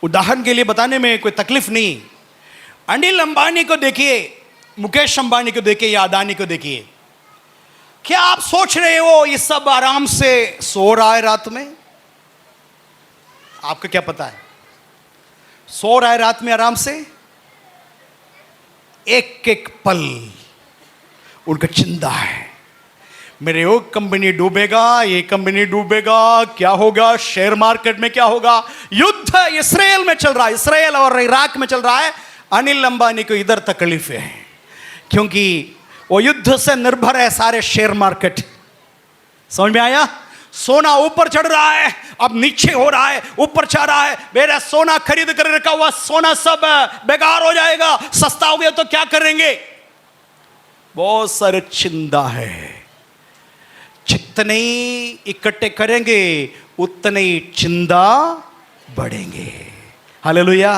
उदाहरण के लिए बताने में कोई तकलीफ नहीं। अनिल अंबानी को देखिए, मुकेश अंबानी को देखिए, या अदानी को देखिए। क्या आप सोच रहे हो ये सब आराम से सो रहा है रात में? आपको क्या पता है? सो रहा है रात में आराम से? एक एक पल उनका चिंता है, मेरे वो कंपनी डूबेगा, ये कंपनी डूबेगा, क्या होगा शेयर मार्केट में, क्या होगा। युद्ध इसराइल में चल रहा है, इसराइल और इराक में चल रहा है। अनिल अंबानी को इधर तकलीफ है, क्योंकि वो युद्ध से निर्भर है सारे शेयर मार्केट। समझ में आया? सोना ऊपर चढ़ रहा है, अब नीचे हो रहा है, ऊपर चढ़ रहा है। मेरा सोना खरीद कर रखा हुआ सोना सब बेकार हो जाएगा, सस्ता हो गया तो क्या करेंगे? बहुत सारे चिंता है। जितने इकट्ठे करेंगे उतने ही चिंता बढ़ेंगे। हालेलुया।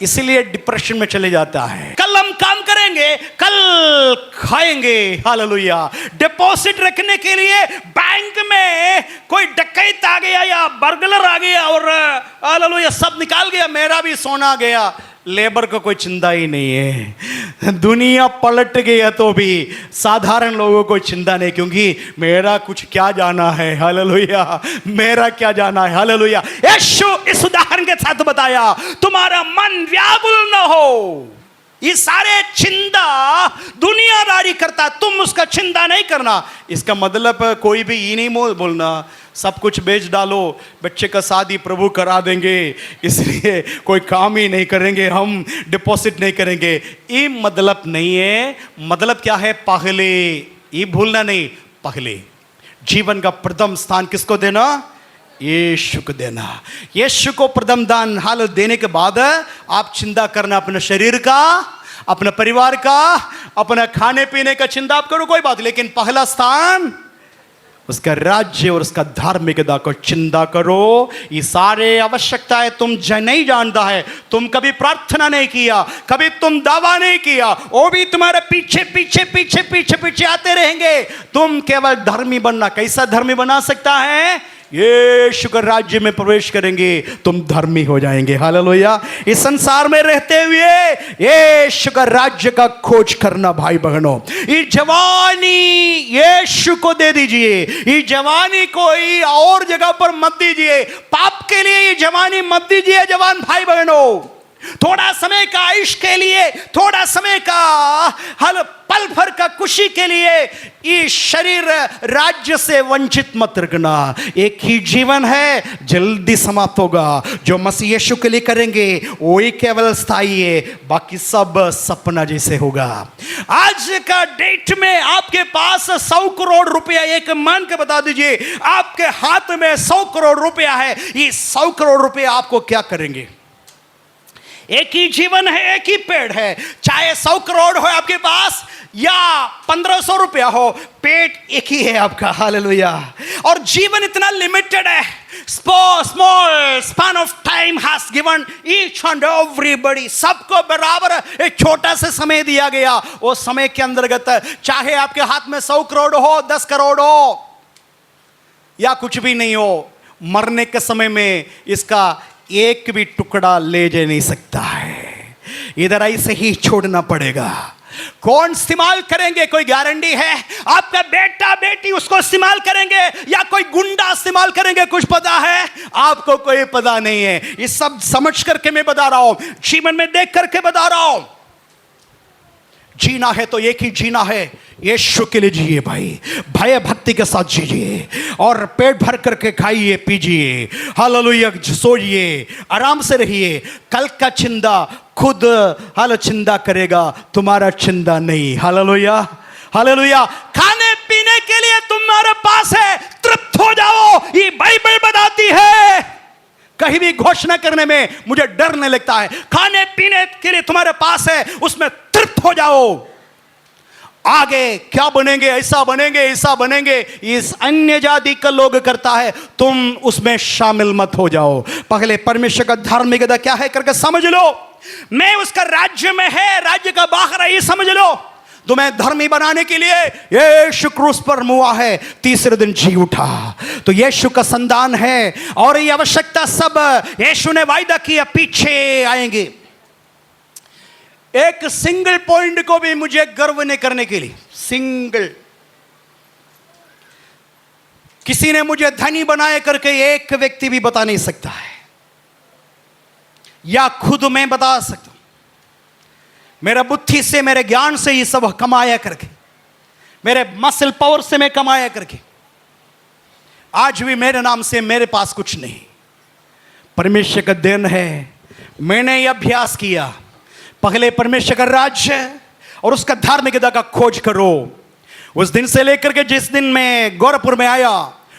इसीलिए डिप्रेशन में चले जाता है। कल हम काम करेंगे, कल खाएंगे, हालेलुया। डिपॉजिट रखने के लिए बैंक में कोई डकैत आ गया या बर्गलर आ गया और हालेलुया सब निकाल गया, मेरा भी सोना गया। लेबर को कोई चिंता ही नहीं है। दुनिया पलट गया तो भी साधारण लोगों को चिंता नहीं, क्योंकि मेरा कुछ क्या जाना है, हालेलुया। मेरा क्या जाना है, हालेलुया। यीशु इस उदाहरण के साथ बताया, तुम्हारा मन व्याकुल न हो। ये सारे चिंता दुनियादारी करता, तुम उसका चिंता नहीं करना। इसका मतलब कोई भी ये नहीं बोलना सब कुछ बेच डालो, बच्चे का शादी प्रभु करा देंगे, इसलिए कोई काम ही नहीं करेंगे, हम डिपॉजिट नहीं करेंगे। ये मतलब नहीं है। मतलब क्या है? पहले, ये भूलना नहीं, पहले जीवन का प्रथम स्थान किसको देना? यीशु को देना। यीशु को प्रथम दान हाल देने के बाद आप चिंता करना अपने शरीर का, अपने परिवार का, अपना खाने पीने का चिंता आप करो, कोई बात, लेकिन पहला स्थान उसका राज्य और उसका धार्मिकता को चिंता करो। ये सारे आवश्यकताएं तुम नहीं जानता है, तुम कभी प्रार्थना नहीं किया, कभी तुम दावा नहीं किया, वो भी तुम्हारे पीछे पीछे पीछे पीछे पीछे आते रहेंगे। तुम केवल धर्मी बनना, कैसा धर्मी बना सकता है? यीशु के राज्य में प्रवेश करेंगे तुम धर्मी हो जाएंगे, हालेलुया। इस संसार में रहते हुए यीशु का राज्य का खोज करना भाई बहनों। ये जवानी यीशु को दे दीजिए, ये जवानी कोई और जगह पर मत दीजिए। पाप के लिए ये जवानी मत दीजिए जवान भाई बहनों। थोड़ा समय का आयुष के लिए, थोड़ा समय का हल पल भर का खुशी के लिए ये शरीर राज्य से वंचित मत रखना। एक ही जीवन है, जल्दी समाप्त होगा। जो मसीह यीशु के लिए करेंगे वही केवल स्थायी है, बाकी सब सपना जैसे होगा। आज का डेट में आपके पास 100 करोड़ रुपया, एक मान के बता दीजिए आपके हाथ में 100 करोड़ रुपया है, ये 100 करोड़ रुपया आपको क्या करेंगे? एक ही जीवन है, एक ही पेड़ है, चाहे 100 करोड़ हो आपके पास या 1500 रुपया हो, पेट एक ही है आपका, हालेलुया। और जीवन इतना लिमिटेड है, small span of time has given each and everybody, सबको बराबर एक छोटा सा समय दिया गया। वो समय के अंतर्गत चाहे आपके हाथ में 100 करोड़ हो, 10 करोड़ हो या कुछ भी नहीं हो, मरने के समय में इसका एक भी टुकड़ा ले जा नहीं सकता है, इधर ऐसे ही छोड़ना पड़ेगा। कौन इस्तेमाल करेंगे कोई गारंटी है? आपका बेटा बेटी उसको इस्तेमाल करेंगे या कोई गुंडा इस्तेमाल करेंगे, कुछ पता है? आपको कोई पता नहीं है। ये सब समझ करके मैं बता रहा हूं, जीवन में देख करके बता रहा हूं। जीना है तो एक ही जीना है, यीशु के लिए जिए भाई, भय भक्ति के साथ जीजिए और पेट भर करके खाइए पीजिए, हालेलुया, सोइए, आराम से रहिए। कल का चिंता खुद हाल चिंता करेगा, तुम्हारा चिंता नहीं, हालेलुया हालेलुया। खाने पीने के लिए तुम्हारे पास है, तृप्त हो जाओ, ये बाइबल बताती है। कहीं भी घोषणा करने में मुझे डर नहीं लगता है। खाने पीने के लिए तुम्हारे पास है, उसमें तृप्त हो जाओ। आगे क्या बनेंगे, ऐसा बनेंगे, ऐसा बनेंगे, इस अन्य जाति का लोग करता है, तुम उसमें शामिल मत हो जाओ। पहले परमेश्वर का धार्मिकता क्या है करके समझ लो। मैं उसका राज्य में है, राज्य का बाहर है, ये समझ लो। तुम्हें धर्मी बनाने के लिए यीशु क्रूस पर मुआ है, तीसरे दिन जी उठा, तो यीशु का संतान है और ये आवश्यकता सब यीशु ने वायदा किया पीछे आएंगे। एक सिंगल पॉइंट को भी मुझे गर्व नहीं करने के लिए, सिंगल, किसी ने मुझे धनी बनाए करके एक व्यक्ति भी बता नहीं सकता है, या खुद मैं बता सकता हूं। मेरा बुद्धि से, मेरे ज्ञान से ये सब कमाया करके, मेरे मसल पावर से मैं कमाया करके, आज भी मेरे नाम से मेरे पास कुछ नहीं, परमेश्वर का देन है। मैंने ये अभ्यास किया, पहले परमेश्वर का राज्य और उसका धार्मिकता का खोज करो। उस दिन से लेकर के जिस दिन मैं गोरखपुर में आया,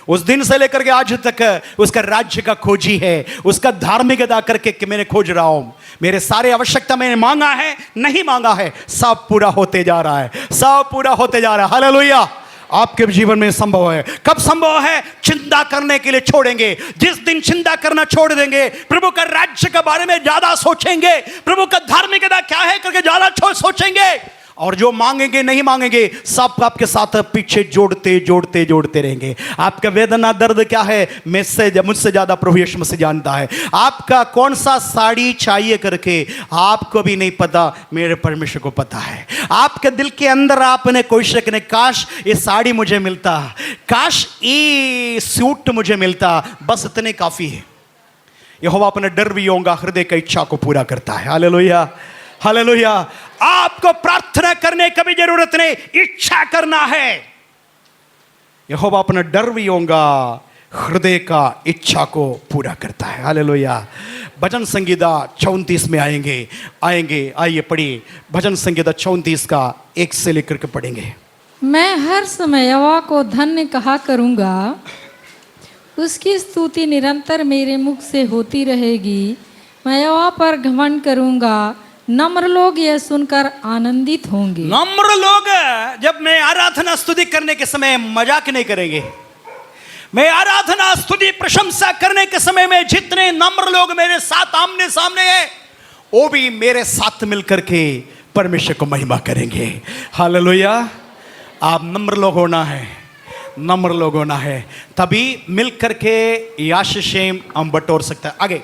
उस दिन से लेकर के आज तक उसका राज्य का खोजी है, उसका धार्मिकता करके कि मैंने खोज रहा हूं। मेरे सारे आवश्यकता मैंने मांगा है, नहीं मांगा है, सब पूरा होते जा रहा है, सब पूरा होते जा रहा है, हालेलुया। आपके जीवन में संभव है। कब संभव है? चिंता करने के लिए छोड़ेंगे। जिस दिन चिंता करना छोड़ देंगे, प्रभु का राज्य के बारे में ज्यादा सोचेंगे, प्रभु का धार्मिकता क्या है करके ज्यादा सोचेंगे, और जो मांगेंगे नहीं मांगेंगे, सब आपके साथ पीछे जोड़ते रहेंगे। आपका वेदना दर्द क्या है, मुझसे ज्यादा प्रभु यीशु मसीह जानता है। आपका कौन सा साड़ी चाहिए करके आपको भी नहीं पता, मेरे परमेश्वर को पता है। आपके दिल के अंदर आपने कोशिश करने, काश ये साड़ी मुझे मिलता, काश ये सूट मुझे मिलता, बस इतने काफी है। यहोवा अपने डर भी होगा, हृदय की इच्छा को पूरा करता है। Hallelujah, hallelujah. आपको प्रार्थना करने की भी जरूरत नहीं, इच्छा करना है। यहोवा अपना डर भी होगा, हृदय का इच्छा को पूरा करता है। हालेलुया। भजन संगीता 34 में आएंगे। आइए पढ़िए भजन संगीता 34 का 1 से लेकर के पढ़ेंगे। मैं हर समय यहोवा को धन्य कहा करूँगा, उसकी स्तुति निरंतर मेरे मुख से होती रहेगी। मैं यहोवा पर घमंड करूँगा, नम्र लोग यह सुनकर आनंदित होंगे। नम्र लोग जब मैं आराधना स्तुति करने के समय मजाक नहीं करेंगे। मैं आराधना स्तुति प्रशंसा करने के समय में जितने नम्र लोग मेरे साथ आमने सामने हैं, वो भी मेरे साथ मिलकर के परमेश्वर को महिमा करेंगे। हालेलुया। आप नम्र लोग होना है, नम्र लोग होना है, तभी मिलकर के आशीषें हम बटोर सकते हैं। आगे,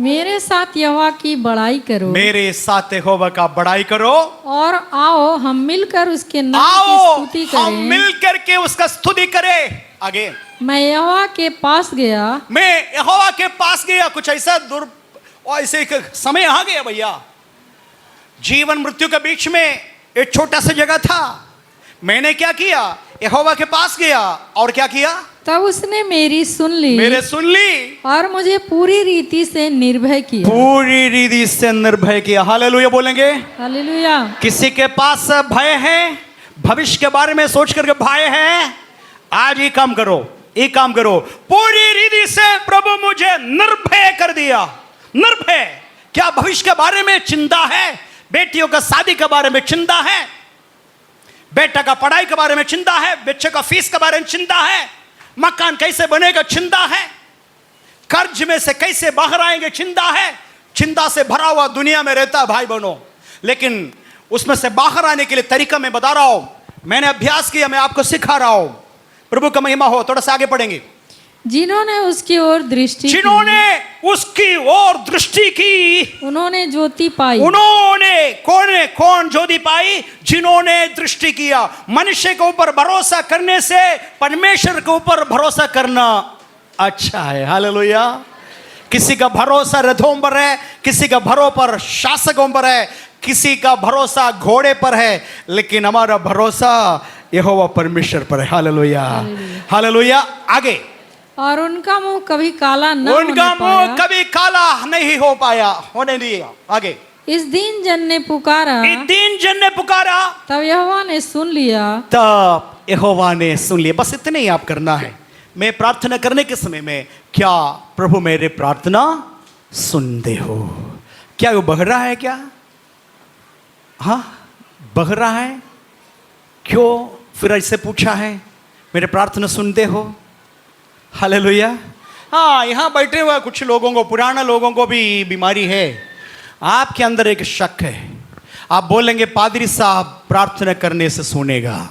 मेरे साथ यहोवा की बड़ाई करो, मेरे साथ यहोवा का बड़ाई करो, और आओ हम मिलकर उसके नाम की स्तुति करें। हम मिलकर के उसका स्तुति करें। आगे, मैं यहोवा के पास गया, मैं यहोवा के पास गया। कुछ ऐसा ऐसे एक समय आ गया भैया, जीवन मृत्यु के बीच में एक छोटा सा जगह था। मैंने क्या किया? यहोवा के पास गया, और क्या किया? तब उसने मेरी सुन ली और मुझे पूरी रीति से निर्भय किया। पूरी रीति से निर्भय किया। हालेलुया बोलेंगे। हालेलुया। किसी के पास भय है, भविष्य के बारे में सोच करके भय है, आज ये काम करो, ये काम करो। पूरी रीति से प्रभु मुझे निर्भय कर दिया। निर्भय क्या? भविष्य के बारे में चिंता है, बेटियों का शादी के बारे में चिंता है, बेटा का पढ़ाई के बारे में चिंता है, बच्चे का फीस के बारे में चिंता है, मकान कैसे बनेगा चिंता है, कर्ज में से कैसे बाहर आएंगे चिंता है। चिंता से भरा हुआ दुनिया में रहता है भाई बहनों, लेकिन उसमें से बाहर आने के लिए तरीका मैं बता रहा हूं, मैंने अभ्यास किया, मैं आपको सिखा रहा हूं। प्रभु का महिमा हो। थोड़ा सा आगे पढ़ेंगे। जिन्होंने उसकी ओर दृष्टि की, उन्होंने ज्योति पाई। कौन ज्योति पाई? जिन्होंने दृष्टि किया। मनुष्य के ऊपर भरोसा करने से परमेश्वर के ऊपर भरोसा करना अच्छा है। हालेलुया। किसी का भरोसा रथों पर है, किसी का भरोसा पर शासकों पर है, किसी का भरोसा घोड़े पर है, लेकिन हमारा भरोसा यहोवा परमेश्वर पर है। Hallelujah, hallelujah. आगे, और उनका मुंह कभी काला नहीं हो पाया, होने दिया। आगे, इस दीन जन ने पुकारा, तब यहोवा ने सुन लिया। बस इतने ही आप करना है। मैं प्रार्थना करने के समय में, क्या प्रभु मेरे प्रार्थना सुनते हो? क्या वो बह रहा है? क्या हाँ बह रहा है? क्यों फिर ऐसे पूछा है? मेरे प्रार्थना सुनते हो? हालेलुया। हाँ, यहाँ बैठे हुए कुछ लोगों को, पुराना लोगों को भी बीमारी है। आपके अंदर एक शक है, आप बोलेंगे पादरी साहब प्रार्थना करने से सुनेगा।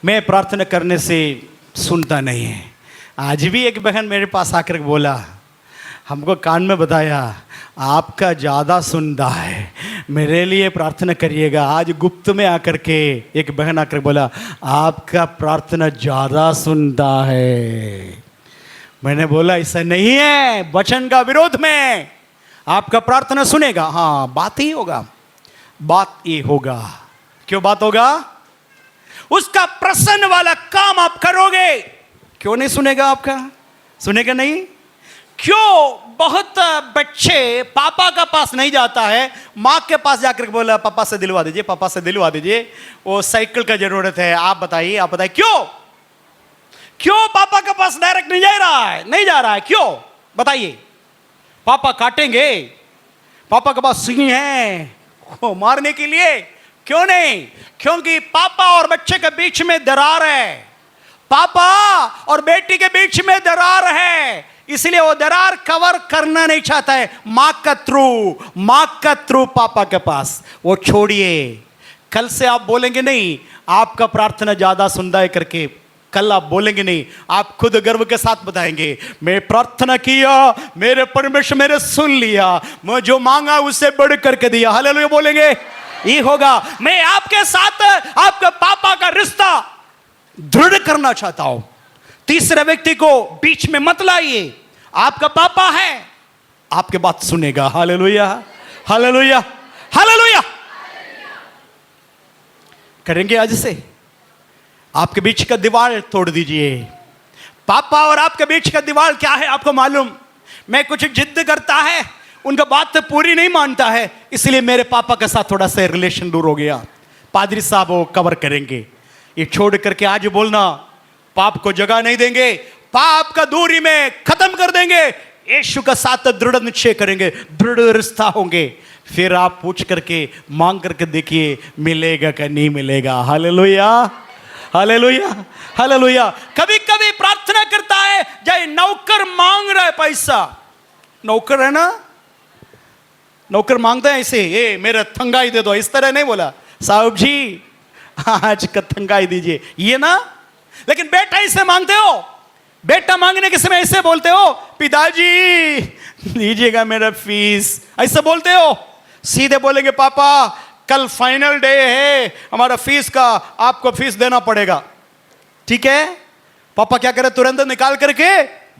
मैं प्रार्थना करने से सुनता नहीं है। आज भी एक बहन मेरे पास आकर बोला, हमको कान में बताया आपका ज़्यादा सुनता है, मेरे लिए प्रार्थना करिएगा। आज गुप्त में आकर के एक बहन आकर बोला, आपका प्रार्थना ज़्यादा सुनता है। मैंने बोला ऐसा नहीं है, वचन का विरोध में आपका प्रार्थना सुनेगा। हाँ, बात ही होगा, बात ये होगा। क्यों बात होगा? उसका प्रसन्न वाला काम आप करोगे। क्यों नहीं सुनेगा? आपका सुनेगा नहीं। क्यों? बहुत बच्चे पापा का पास नहीं जाता है, माँ के पास जाकर बोला पापा से दिलवा दीजिए, पापा से दिलवा दीजिए, वो साइकिल का जरूरत है। आप बताइए, आप बताइए क्यों? क्यों पापा के पास डायरेक्ट नहीं जा रहा है? नहीं जा रहा है, क्यों बताइए? पापा काटेंगे, पापा के पास सिंह है मारने के लिए। क्यों नहीं? क्योंकि पापा और बच्चे के बीच में दरार है, पापा और बेटी के बीच में दरार है, इसलिए वो दरार कवर करना नहीं चाहता है। मां का थ्रू पापा के पास वो छोड़िए। कल से आप बोलेंगे नहीं आपका प्रार्थना ज्यादा सुनता है करके, कल आप बोलेंगे नहीं, आप खुद गर्व के साथ बताएंगे मैं प्रार्थना किया, मेरे परमेश्वर मेरे सुन लिया, मैं जो मांगा उससे बढ़ करके दिया। हालेलुया बोलेंगे, ये होगा। मैं आपके साथ आपके पापा का रिश्ता दृढ़ करना चाहता हूं। तीसरे व्यक्ति को बीच में मत लाइए। आपका पापा है, आपके बात सुनेगा। Hallelujah hallelujah hallelujah. करेंगे आज से आपके बीच का दीवार तोड़ दीजिए। पापा और आपके बीच का दीवार क्या है आपको मालूम? मैं कुछ जिद करता है, उनका बात पूरी नहीं मानता है, इसलिए मेरे पापा के साथ थोड़ा सा रिलेशन दूर हो गया। पादरी साहब वो कवर करेंगे। ये छोड़ करके आज बोलना पाप को जगह नहीं देंगे, पाप का दूरी में खत्म कर देंगे, यीशु का साथ दृढ़ निश्चय करेंगे, दृढ़ रिश्ता होंगे। फिर आप पूछ करके मांग करके देखिए मिलेगा कि नहीं मिलेगा। Hallelujah hallelujah hallelujah. कभी कभी प्रार्थना करता है जय नौकर मांग रहा है पैसा, नौकर है ना, नौकर मांगता है ऐसे, ये मेरा थंगाई दे दो, इस तरह नहीं बोला साहब जी आज का थंगाई दीजिए, ये ना। लेकिन बेटा इससे मांगते हो, बेटा मांगने के समय ऐसे बोलते हो पिताजी दीजिएगा मेरा फीस, ऐसे बोलते हो। सीधे बोलेंगे पापा कल फाइनल डे है, हमारा फीस का आपको फीस देना पड़ेगा। ठीक है, पापा क्या करे तुरंत निकाल करके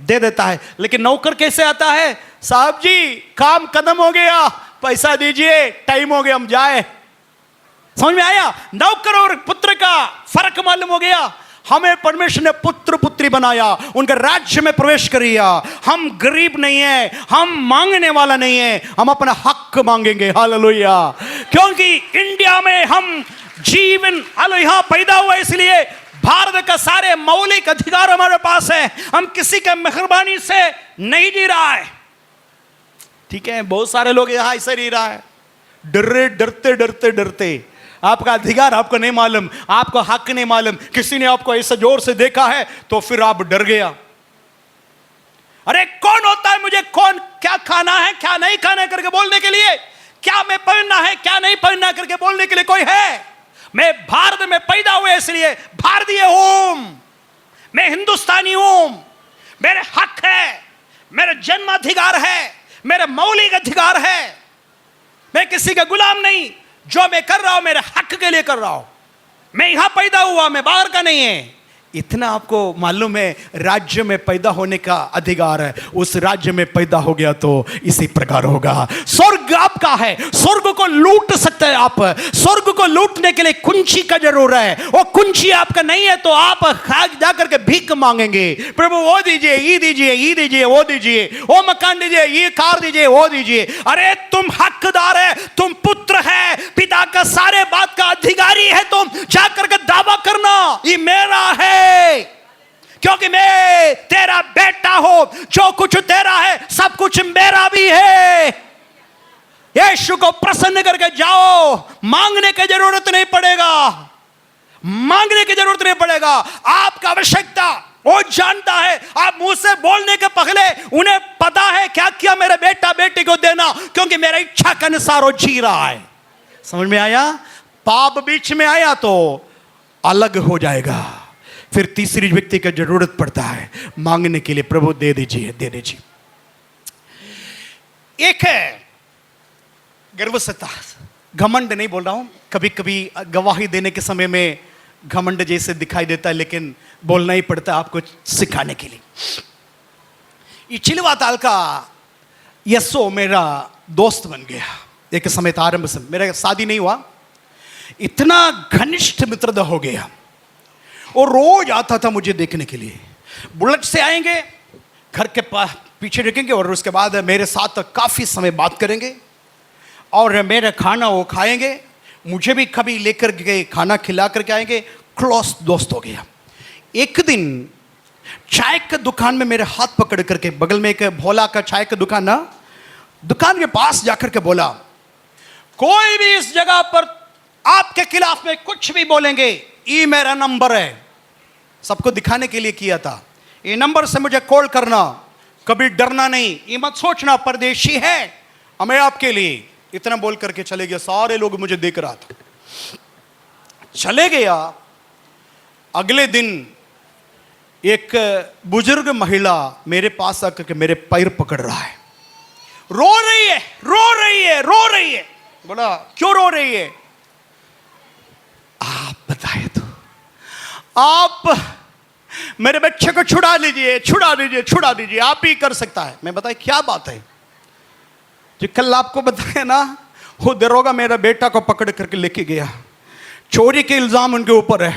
दे देता है। लेकिन नौकर कैसे आता है, साहब जी काम खत्म हो गया, पैसा दीजिए, टाइम हो गया, हम जाए। समझ में आया? नौकर और पुत्र का फर्क मालूम हो गया। हमें परमेश्वर ने पुत्र पुत्री बनाया, उनके राज्य में प्रवेश करिया। हम गरीब नहीं है, हम मांगने वाला नहीं है, हम अपना हक मांगेंगे। हालेलुया। क्योंकि इंडिया में हम जीवन यहां पैदा हुआ, इसलिए भारत का सारे मौलिक अधिकार हमारे पास है। हम किसी के मेहरबानी से नहीं जी रहा है। ठीक है, बहुत सारे लोग यहां ऐसे जी रहा है, डरते डरते डरते। आपका अधिकार आपको नहीं मालूम, आपको हक नहीं मालूम। किसी ने आपको ऐसे जोर से देखा है तो फिर आप डर गया। अरे कौन होता है मुझे कौन क्या खाना है क्या नहीं खाना है करके बोलने के लिए, क्या मैं पहनना है क्या नहीं पहनना करके बोलने के लिए कोई है? मैं भारत में पैदा हुए इसलिए भारतीय हूं, मैं हिंदुस्तानी हूं, मेरे हक है, मेरा जन्माधिकार है, मेरा मौलिक अधिकार है। मैं किसी का गुलाम नहीं, जो मैं कर रहा हूं मेरे हक के लिए कर रहा हूं। मैं यहां पैदा हुआ, मैं बाहर का नहीं है। इतना आपको मालूम है, राज्य में पैदा होने का अधिकार है। उस राज्य में पैदा हो गया तो इसी प्रकार होगा। स्वर्ग आपका है, स्वर्ग को लूट सकते हैं आप। स्वर्ग को लूटने के लिए कुंजी का जरूर है, वो कुंजी आपका नहीं है तो आप जाकर के भीख मांगेंगे, प्रभु वो दीजिए, ये दीजिए, ये दीजिए, वो दीजिए, वो मकान दीजिए, ये कार दीजिए, वो दीजिए। अरे तुम हकदार है, तुम पुत्र है, पिता का सारे बात का अधिकारी है। तुम जाकर के दावा करना ये मेरा है, क्योंकि मैं तेरा बेटा हूं, जो कुछ तेरा है सब कुछ मेरा भी है। यीशु को प्रसन्न करके जाओ, मांगने की जरूरत नहीं पड़ेगा, मांगने की जरूरत नहीं पड़ेगा। आपका आवश्यकता वो जानता है। आप मुंह से बोलने के पहले उन्हें पता है क्या क्या मेरे बेटा बेटी को देना, क्योंकि मेरा इच्छा के अनुसार वो जी रहा है। समझ में आया? पाप बीच में आया तो अलग हो जाएगा। फिर तीसरी व्यक्ति की जरूरत पड़ता है मांगने के लिए, प्रभु दे दीजिए, दे दीजिए। एक है गर्वसता, घमंड नहीं बोल रहा हूं। कभी कभी गवाही देने के समय में घमंड जैसे दिखाई देता है, लेकिन बोलना ही पड़ता है आपको सिखाने के लिए। ये चिलवा ताल का यस्सो मेरा दोस्त बन गया। एक समय था, आरंभ से मेरा शादी नहीं हुआ, इतना घनिष्ठ मित्रता हो गया। और रोज आता था मुझे देखने के लिए। बुलेट से आएंगे, घर के पीछे रुकेंगे और उसके बाद मेरे साथ काफ़ी समय बात करेंगे और मेरा खाना वो खाएंगे, मुझे भी कभी लेकर के खाना खिला करके आएंगे। क्लोज दोस्त हो गया। एक दिन चाय का दुकान में मेरे हाथ पकड़ करके, बगल में एक भोला का चाय का दुकान ना, दुकान के पास जाकर के बोला, कोई भी इस जगह पर आपके खिलाफ में कुछ भी बोलेंगे, ये मेरा नंबर है, सबको दिखाने के लिए किया था, ये नंबर से मुझे कॉल करना, कभी डरना नहीं, ये मत सोचना परदेशी है, हमें आपके लिए। इतना बोल करके चले गया। सारे लोग मुझे देख रहा था, चले गया। अगले दिन एक बुजुर्ग महिला मेरे पास आकर के मेरे पैर पकड़ रहा है, रो रही है, रो रही है, रो रही है। बोला क्यों रो रही है? आप बताइए तो, आप मेरे बच्चे को छुड़ा लीजिए, छुड़ा दीजिए, छुड़ा दीजिए, आप ही कर सकता है। मैं बताया क्या बात है? जो कल आपको बताया ना, वो दरोगा मेरा बेटा को पकड़ करके लेके गया, चोरी के इल्जाम उनके ऊपर है,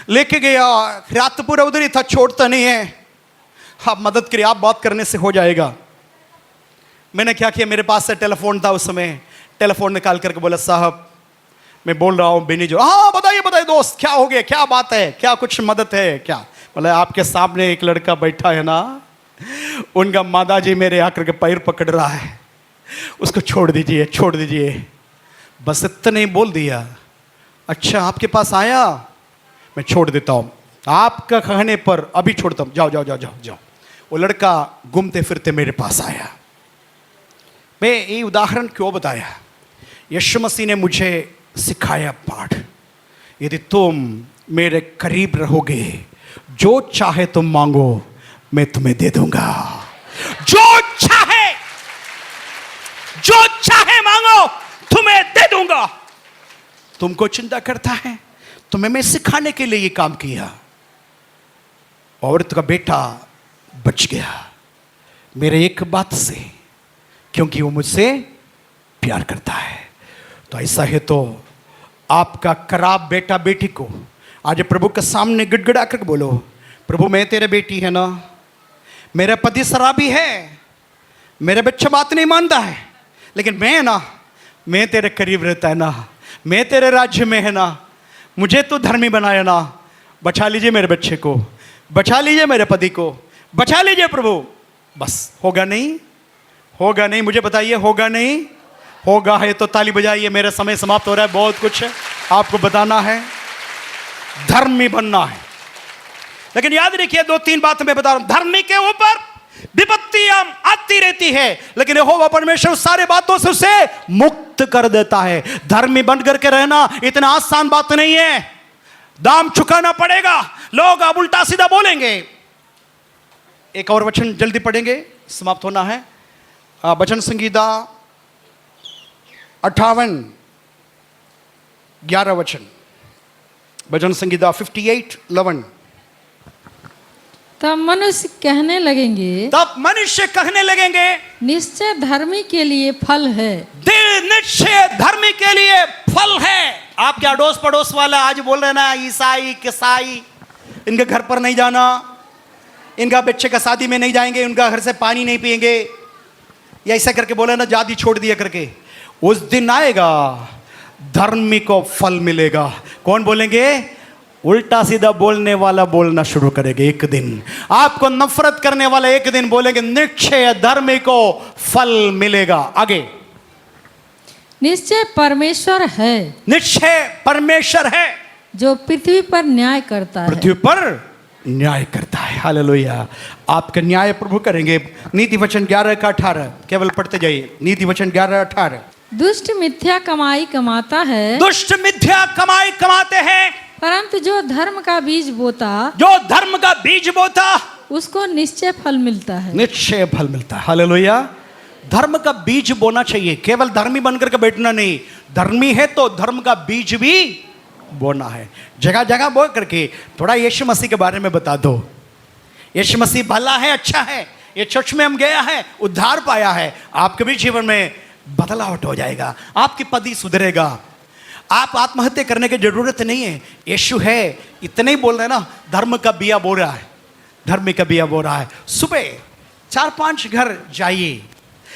लेके गया, रात पूरा उधर ही था, छोड़ता नहीं है। आप मदद करिए, आप बात करने से हो जाएगा। मैंने क्या किया, मेरे पास से टेलीफोन था उस समय, टेलीफोन निकाल करके बोला साहब मैं बोल रहा हूँ बेनी जो। हाँ बताइए बताइए दोस्त, क्या हो गया, क्या बात है, क्या कुछ मदद है क्या? बोला आपके सामने एक लड़का बैठा है ना, उनका मादाजी मेरे आकर के पैर पकड़ रहा है, उसको छोड़ दीजिए, छोड़ दीजिए। बस इतना ही बोल दिया। अच्छा आपके पास आया, मैं छोड़ देता हूँ, आपका कहने पर अभी छोड़ता हूँ, जाओ जाओ जाओ जाओ जाओ। वो लड़का घूमते फिरते मेरे पास आया। मैं ये उदाहरण क्यों बताया? यीशु मसीह ने मुझे सिखाया पाठ, यदि तुम मेरे करीब रहोगे, जो चाहे तुम मांगो मैं तुम्हें दे दूंगा। जो चाहे मांगो तुम्हें दे दूंगा। तुमको चिंता करता है? तुम्हें मैं सिखाने के लिए ये काम किया। औरत का बेटा बच गया मेरे एक बात से, क्योंकि वो मुझसे प्यार करता है। तो ऐसा है तो आपका खराब बेटा बेटी को आज प्रभु के सामने गिड़गिड़ा कर बोलो, प्रभु मैं तेरे बेटी है ना, मेरा पति शराबी है, मेरे बच्चा बात नहीं मानता है, लेकिन मैं तेरे करीब रहता है ना, मैं तेरे राज्य में है ना, मुझे तो धर्मी बनाया ना, बचा लीजिए मेरे बच्चे को, बचा लीजिए मेरे पति को, बचा लीजिए प्रभु। बस होगा नहीं, होगा नहीं, मुझे बताइए होगा नहीं? होगा है तो ताली बजाइए। मेरा समय समाप्त हो रहा है, बहुत कुछ आपको बताना है, धर्मी बनना है। लेकिन याद रखिए 2-3 बात मैं बता रहा हूं। धर्मी के ऊपर विपत्तियां आती रहती है, लेकिन यहोवा परमेश्वर सारे बातों से उसे मुक्त कर देता है। धर्मी बन करके रहना इतना आसान बात नहीं है, दाम चुकाना पड़ेगा। लोग अब उल्टा सीधा बोलेंगे। एक और वचन जल्दी पढ़ेंगे, समाप्त होना है। वचन संगीता 58:11 वचन, भजन संगीता 58:11। तब मनुष्य कहने लगेंगे निश्चय धर्मी के लिए फल है। निश्चय धर्मी के लिए फल है। आपके अड़ोस पड़ोस वाला आज बोल रहे ना, ईसाई किसाई, इनके घर पर नहीं जाना, इनका बच्चे का शादी में नहीं जाएंगे, उनका घर से पानी नहीं पिएंगे, या ऐसा करके बोले ना, जाति छोड़ दिया करके। उस दिन आएगा धर्मी को फल मिलेगा। कौन बोलेंगे? उल्टा सीधा बोलने वाला बोलना शुरू करेंगे। एक दिन आपको नफरत करने वाला एक दिन बोलेंगे निश्चय धर्मी को फल मिलेगा। आगे, निश्चय परमेश्वर है, निश्चय परमेश्वर है जो पृथ्वी पर न्याय करता है। पृथ्वी पर न्याय करता है। हालेलुया। आपका न्याय प्रभु करेंगे। नीति वचन 11:18 केवल पढ़ते जाइए। नीति वचन 11:18। दुष्ट मिथ्या कमाई कमाता है, दुष्ट मिथ्या कमाई कमाते हैं, परंतु जो धर्म का बीज बोता, जो धर्म का बीज बोता, उसको निश्चय फल मिलता है। निश्चय फल मिलता है। हालेलुया। धर्म का बीज बोना चाहिए, केवल धर्मी बनकर के बैठना नहीं। धर्मी है तो धर्म का बीज भी बोना है। जगह जगह बोल करके थोड़ा यीशु मसीह के बारे में बता दो। यीशु मसीह भला है, अच्छा है, ये चर्च में हम गया है, उद्धार पाया है। आपके भी जीवन में बदलाव हो जाएगा, आपकी पति सुधरेगा, आप आत्महत्या करने की जरूरत नहीं है। यीशु है, इतने ही बोल रहे ना, धर्म का बिया बो रहा है, धर्म का बिया बो रहा है। सुबह 4-5 घर जाइए।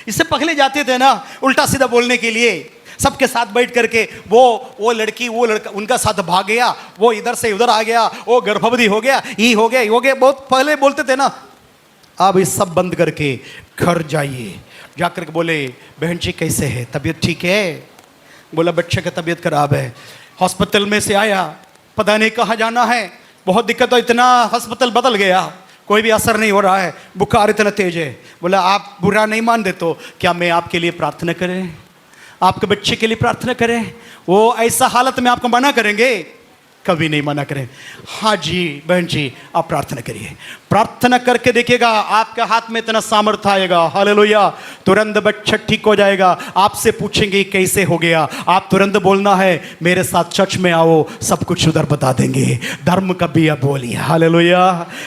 इससे पहले जाते थे ना उल्टा सीधा बोलने के लिए, सबके साथ बैठ करके वो लड़की वो लड़का उनका साथ भाग गया, वो इधर से उधर आ गया, वो गर्भवती हो गया, ये हो गया, बहुत पहले बोलते थे ना। अब ये सब बंद करके घर जाइए, जाकर के बोले बहन जी कैसे है, तबीयत ठीक है? बोला बच्चे का तबीयत खराब है। हॉस्पिटल में से आया, पता नहीं कहाँ जाना है, बहुत दिक्कत, तो इतना हॉस्पिटल बदल गया, कोई भी असर नहीं हो रहा है, बुखार इतना तेज है। बोला आप बुरा नहीं मान दे तो क्या मैं आपके लिए प्रार्थना करें, आपके बच्चे के लिए प्रार्थना करें? वो ऐसा हालत में आपको मना करेंगे? कभी नहीं मना करें। हाँ जी बहन जी, आप प्रार्थना करिए, प्रार्थना करके देखिएगा आपके हाथ में इतना सामर्थ्य आएगा, हालेलुया, तुरंत बच्चा ठीक हो जाएगा। आपसे पूछेंगे कैसे हो गया, आप तुरंत बोलना है मेरे साथ चर्च में आओ, सब कुछ उधर बता देंगे। धर्म का बिया बोलिए, हालेलुया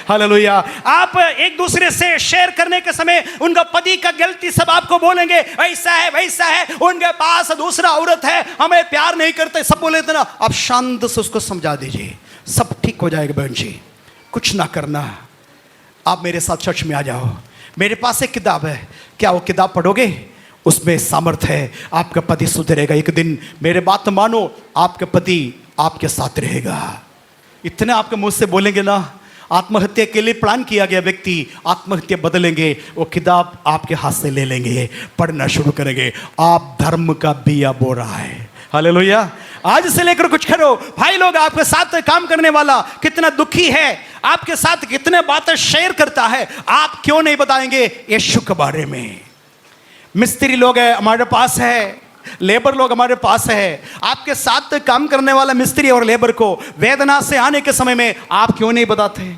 हालेलुया। आप एक दूसरे से शेयर करने के समय उनका पति का गलती सब आपको बोलेंगे, ऐसा है वैसा है, उनके पास दूसरा औरत है, हमें प्यार नहीं करते, सब बोले थे ना। आप शांत से उसको समझा दीजिए, सब ठीक हो जाएगा बहन जी, कुछ ना करना, आप मेरे साथ चर्च में आ जाओ, मेरे पास एक किताब है, क्या वो किताब पढ़ोगे? उसमें सामर्थ है, आपका पति सुधरेगा। एक दिन मेरे बात मानो, आपका पति आपके साथ रहेगा। इतने आपके मुंह से बोलेंगे ना, आत्महत्या के लिए प्लान किया गया व्यक्ति आत्महत्या बदलेंगे, वो किताब आपके हाथ से ले लेंगे, पढ़ना शुरू करेंगे। आप धर्म का बिया बो रहा है, हालेलुया। आज से लेकर कुछ करो भाई लोग, आपके साथ काम करने वाला कितना दुखी है, आपके साथ कितने बातें शेयर करता है, आप क्यों नहीं बताएंगे यीशु के बारे में? मिस्त्री लोग है हमारे पास है, लेबर लोग हमारे पास है, आपके साथ काम करने वाला मिस्त्री और लेबर को वेदना से आने के समय में आप क्यों नहीं बताते?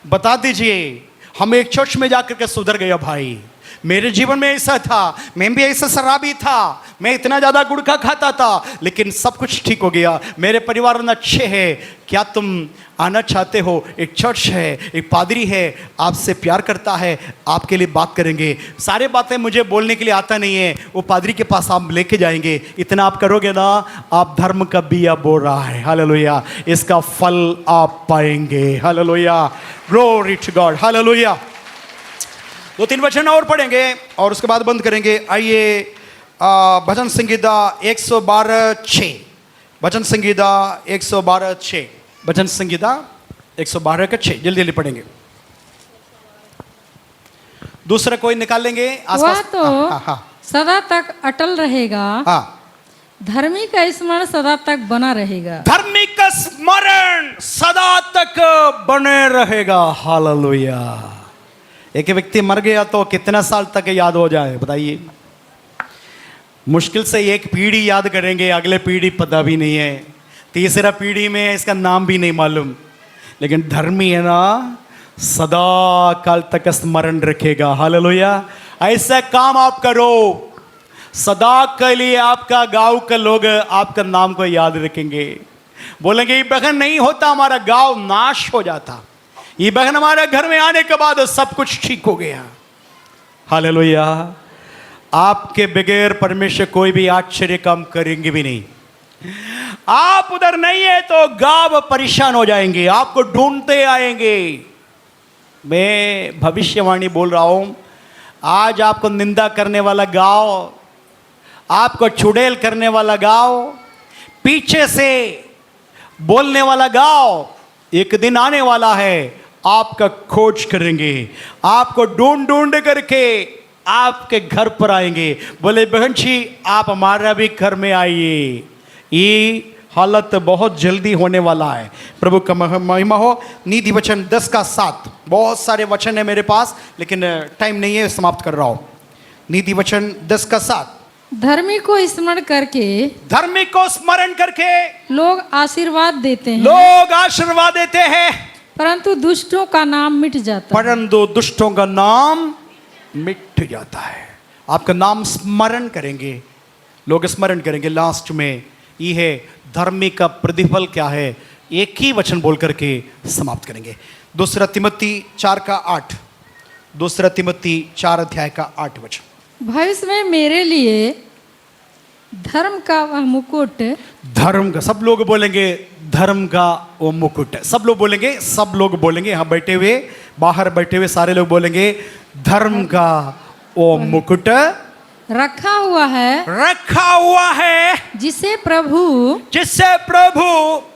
बता दीजिए। हम एक चर्च में जाकर के सुधर गया भाई, मेरे जीवन में ऐसा था, मैं भी ऐसा शराबी था, मैं इतना ज़्यादा गुड़खा खाता था, लेकिन सब कुछ ठीक हो गया, मेरे परिवार में अच्छे हैं। क्या तुम आना चाहते हो? एक चर्च है, एक पादरी है, आपसे प्यार करता है, आपके लिए बात करेंगे। सारे बातें मुझे बोलने के लिए आता नहीं है, वो पादरी के पास आप लेके जाएंगे। इतना आप करोगे ना, आप धर्म का बिया बो रहा है, हालेलुया, इसका फल आप पाएंगे, hallelujah, glory to God, hallelujah. 2-3 वचन और पढ़ेंगे और उसके बाद बंद करेंगे। आइए भजन संगीता 112:6, भजन संगीता 112:6, भजन संगीता 112:6, जल्दी जल्दी पढ़ेंगे। दूसरा कोई निकाल लेंगे आसपास? वह तो सदा तक अटल रहेगा, हाँ, धर्मी का स्मरण सदा तक बना रहेगा, धर्मी का स्मरण सदा तक बने रहेगा, हालेलुया। एक व्यक्ति मर गया तो कितना साल तक याद हो जाए बताइए? मुश्किल से एक पीढ़ी याद करेंगे, अगले पीढ़ी पता भी नहीं है, तीसरा पीढ़ी में इसका नाम भी नहीं मालूम। लेकिन धर्मी है ना, सदा काल तक स्मरण रखेगा, हालेलुया। ऐसा काम आप करो, सदा के लिए आपका गांव के लोग आपका नाम को याद रखेंगे, बोलेंगे ये बहन नहीं होता हमारा गांव नाश हो जाता, ये बहन हमारे घर में आने के बाद सब कुछ ठीक हो गया, हालेलुया। आपके बगैर परमेश्वर कोई भी आश्चर्य काम करेंगे भी नहीं। आप उधर नहीं है तो गांव परेशान हो जाएंगे, आपको ढूंढते आएंगे। मैं भविष्यवाणी बोल रहा हूं, आज आपको निंदा करने वाला गांव, आपको चुड़ैल करने वाला गांव, पीछे से बोलने वाला गांव, एक दिन आने वाला है, आपका खोज करेंगे, आपको ढूंढ ढूंढ करके आपके घर पर आएंगे, बोले बहन जी आप हमारा भी घर में आइए। ये हालत बहुत जल्दी होने वाला है, प्रभु का महिमा हो। नीति वचन 10:7, बहुत सारे वचन है मेरे पास लेकिन टाइम नहीं है, समाप्त कर रहा हूं। नीति वचन 10:7, धर्मी को स्मरण करके, धर्मी को स्मरण करके लोग आशीर्वाद देते हैं, लोग आशीर्वाद देते हैं, परंतु दुष्टों का नाम मिट जाता है। परंतु दुष्टों का नाम मिट जाता है। आपका नाम स्मरण करेंगे, लोग स्मरण करेंगे। लास्ट में ये है धर्मी का प्रतिफल क्या है, एक ही वचन बोल करके समाप्त करेंगे। 2 तिमोथी 4:8, 2 तिमोथी 4:8। भविष्य में मेरे लिए धर्म का वह मुकुट, धर्म का, सब लोग बोलेंगे धर्म का वो मुकुट, सब लोग बोलेंगे, सब लोग बोलेंगे, यहाँ बैठे हुए बाहर बैठे हुए सारे लोग बोलेंगे धर्म का वो मुकुट रखा हुआ है, रखा हुआ है, जिसे प्रभु, जिससे प्रभु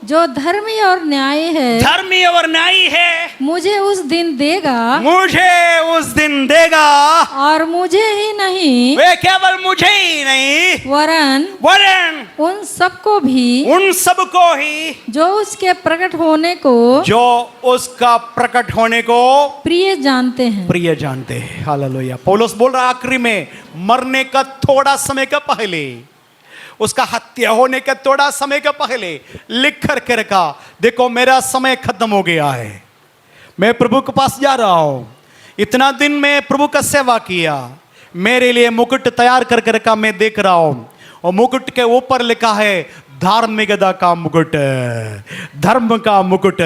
जो धर्मी और न्यायी है, धर्मी और न्यायी है, मुझे उस दिन देगा, मुझे उस दिन देगा, और मुझे ही नहीं वे केवल मुझे ही नहीं वरन वरन उन सबको भी उन सबको ही जो उसके प्रकट होने को जो उसका प्रकट होने को प्रिय जानते हैं। प्रिय जानते हैं। हालेलुया। पौलुस बोल रहा है आखिरी में, मरने का थोड़ा समय का पहले, उसका हत्या होने के थोड़ा समय के पहले लिख करके रखा, देखो मेरा समय खत्म हो गया है, मैं प्रभु के पास जा रहा हूं, इतना दिन मैं प्रभु का सेवा किया, मेरे लिए मुकुट तैयार करके रखा, मैं देख रहा हूं, और मुकुट के ऊपर लिखा है धार्मिकता का मुकुट, धर्म का मुकुट,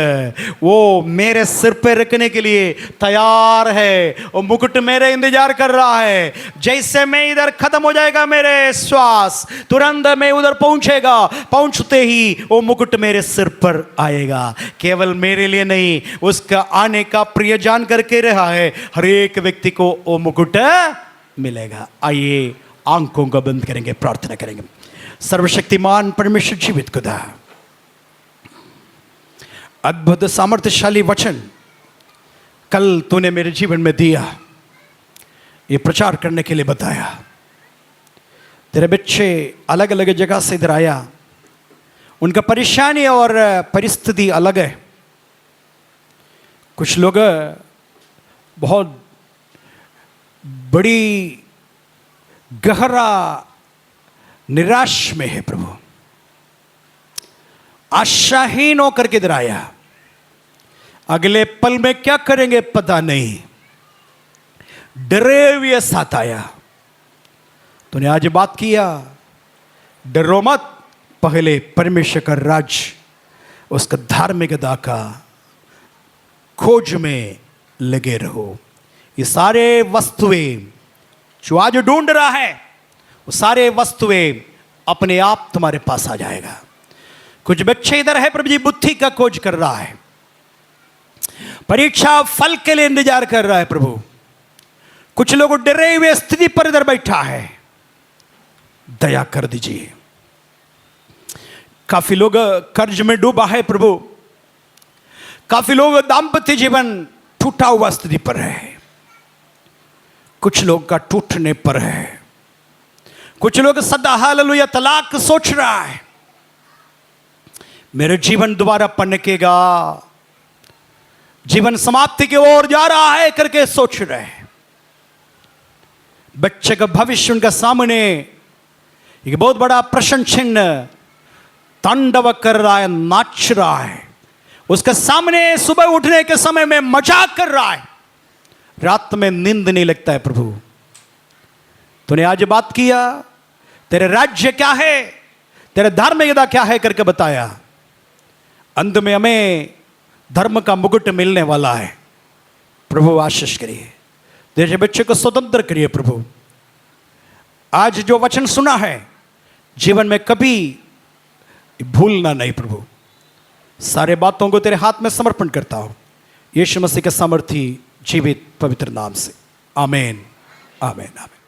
वो मेरे सिर पे रखने के लिए तैयार है, वो मुकुट मेरे इंतजार कर रहा है। जैसे मैं इधर खत्म हो जाएगा मेरे श्वास, तुरंत मैं उधर पहुंचेगा, पहुंचते ही वो मुकुट मेरे सिर पर आएगा। केवल मेरे लिए नहीं, उसका आने का प्रिय जान करके रहा है, हर एक व्यक्ति को वो मुकुट मिलेगा। आइए आंखों को बंद करेंगे, प्रार्थना करेंगे। सर्वशक्तिमान परमेश्वर जीवित खुदा, अद्भुत सामर्थ्यशाली वचन कल तूने मेरे जीवन में दिया, ये प्रचार करने के लिए बताया। तेरे बच्चे अलग अलग जगह से इधर आया, उनका परेशानी और परिस्थिति अलग है। कुछ लोग बहुत बड़ी गहरा निराश में है प्रभु, आशाहीन होकर के इधर आया, अगले पल में क्या करेंगे पता नहीं, डरे हुए साथ आया। तूने आज बात किया, डरो मत, पहले परमेश्वर का राज, उसका धार्मिकता का खोज में लगे रहो। ये सारे वस्तुएं जो आज ढूंढ रहा है, वो सारे वस्तुएं अपने आप तुम्हारे पास आ जाएगा। कुछ बच्चे इधर है प्रभु जी, बुद्धि का खोज कर रहा है, परीक्षा फल के लिए इंतजार कर रहा है प्रभु। कुछ लोग डरे हुए स्थिति पर इधर बैठा है, दया कर दीजिए। काफी लोग कर्ज में डूबा है प्रभु, काफी लोग दाम्पत्य जीवन टूटा हुआ स्थिति पर है, कुछ लोग का टूटने पर है, कुछ लोग सदा हालेलुया तलाक सोच रहा है, मेरे जीवन दोबारा पनकेगा, जीवन समाप्ति की ओर जा रहा है करके सोच रहे हैं। बच्चे का भविष्य उनका सामने एक बहुत बड़ा प्रश्न चिन्ह तांडव कर रहा है, नाच रहा है, उसके सामने सुबह उठने के समय में मजाक कर रहा है, रात में नींद नहीं लगता है। प्रभु तूने आज बात किया, तेरे राज्य क्या है, तेरे धार्मिकता क्या है करके बताया, अंत में हमें धर्म का मुकुट मिलने वाला है। प्रभु आशीष करिए, तेरे बच्चे को स्वतंत्र करिए प्रभु। आज जो वचन सुना है जीवन में कभी भूलना नहीं प्रभु। सारे बातों को तेरे हाथ में समर्पण करता हूं, यीशु मसीह के सामर्थी जीवित पवित्र नाम से, आमीन आमीन आमीन।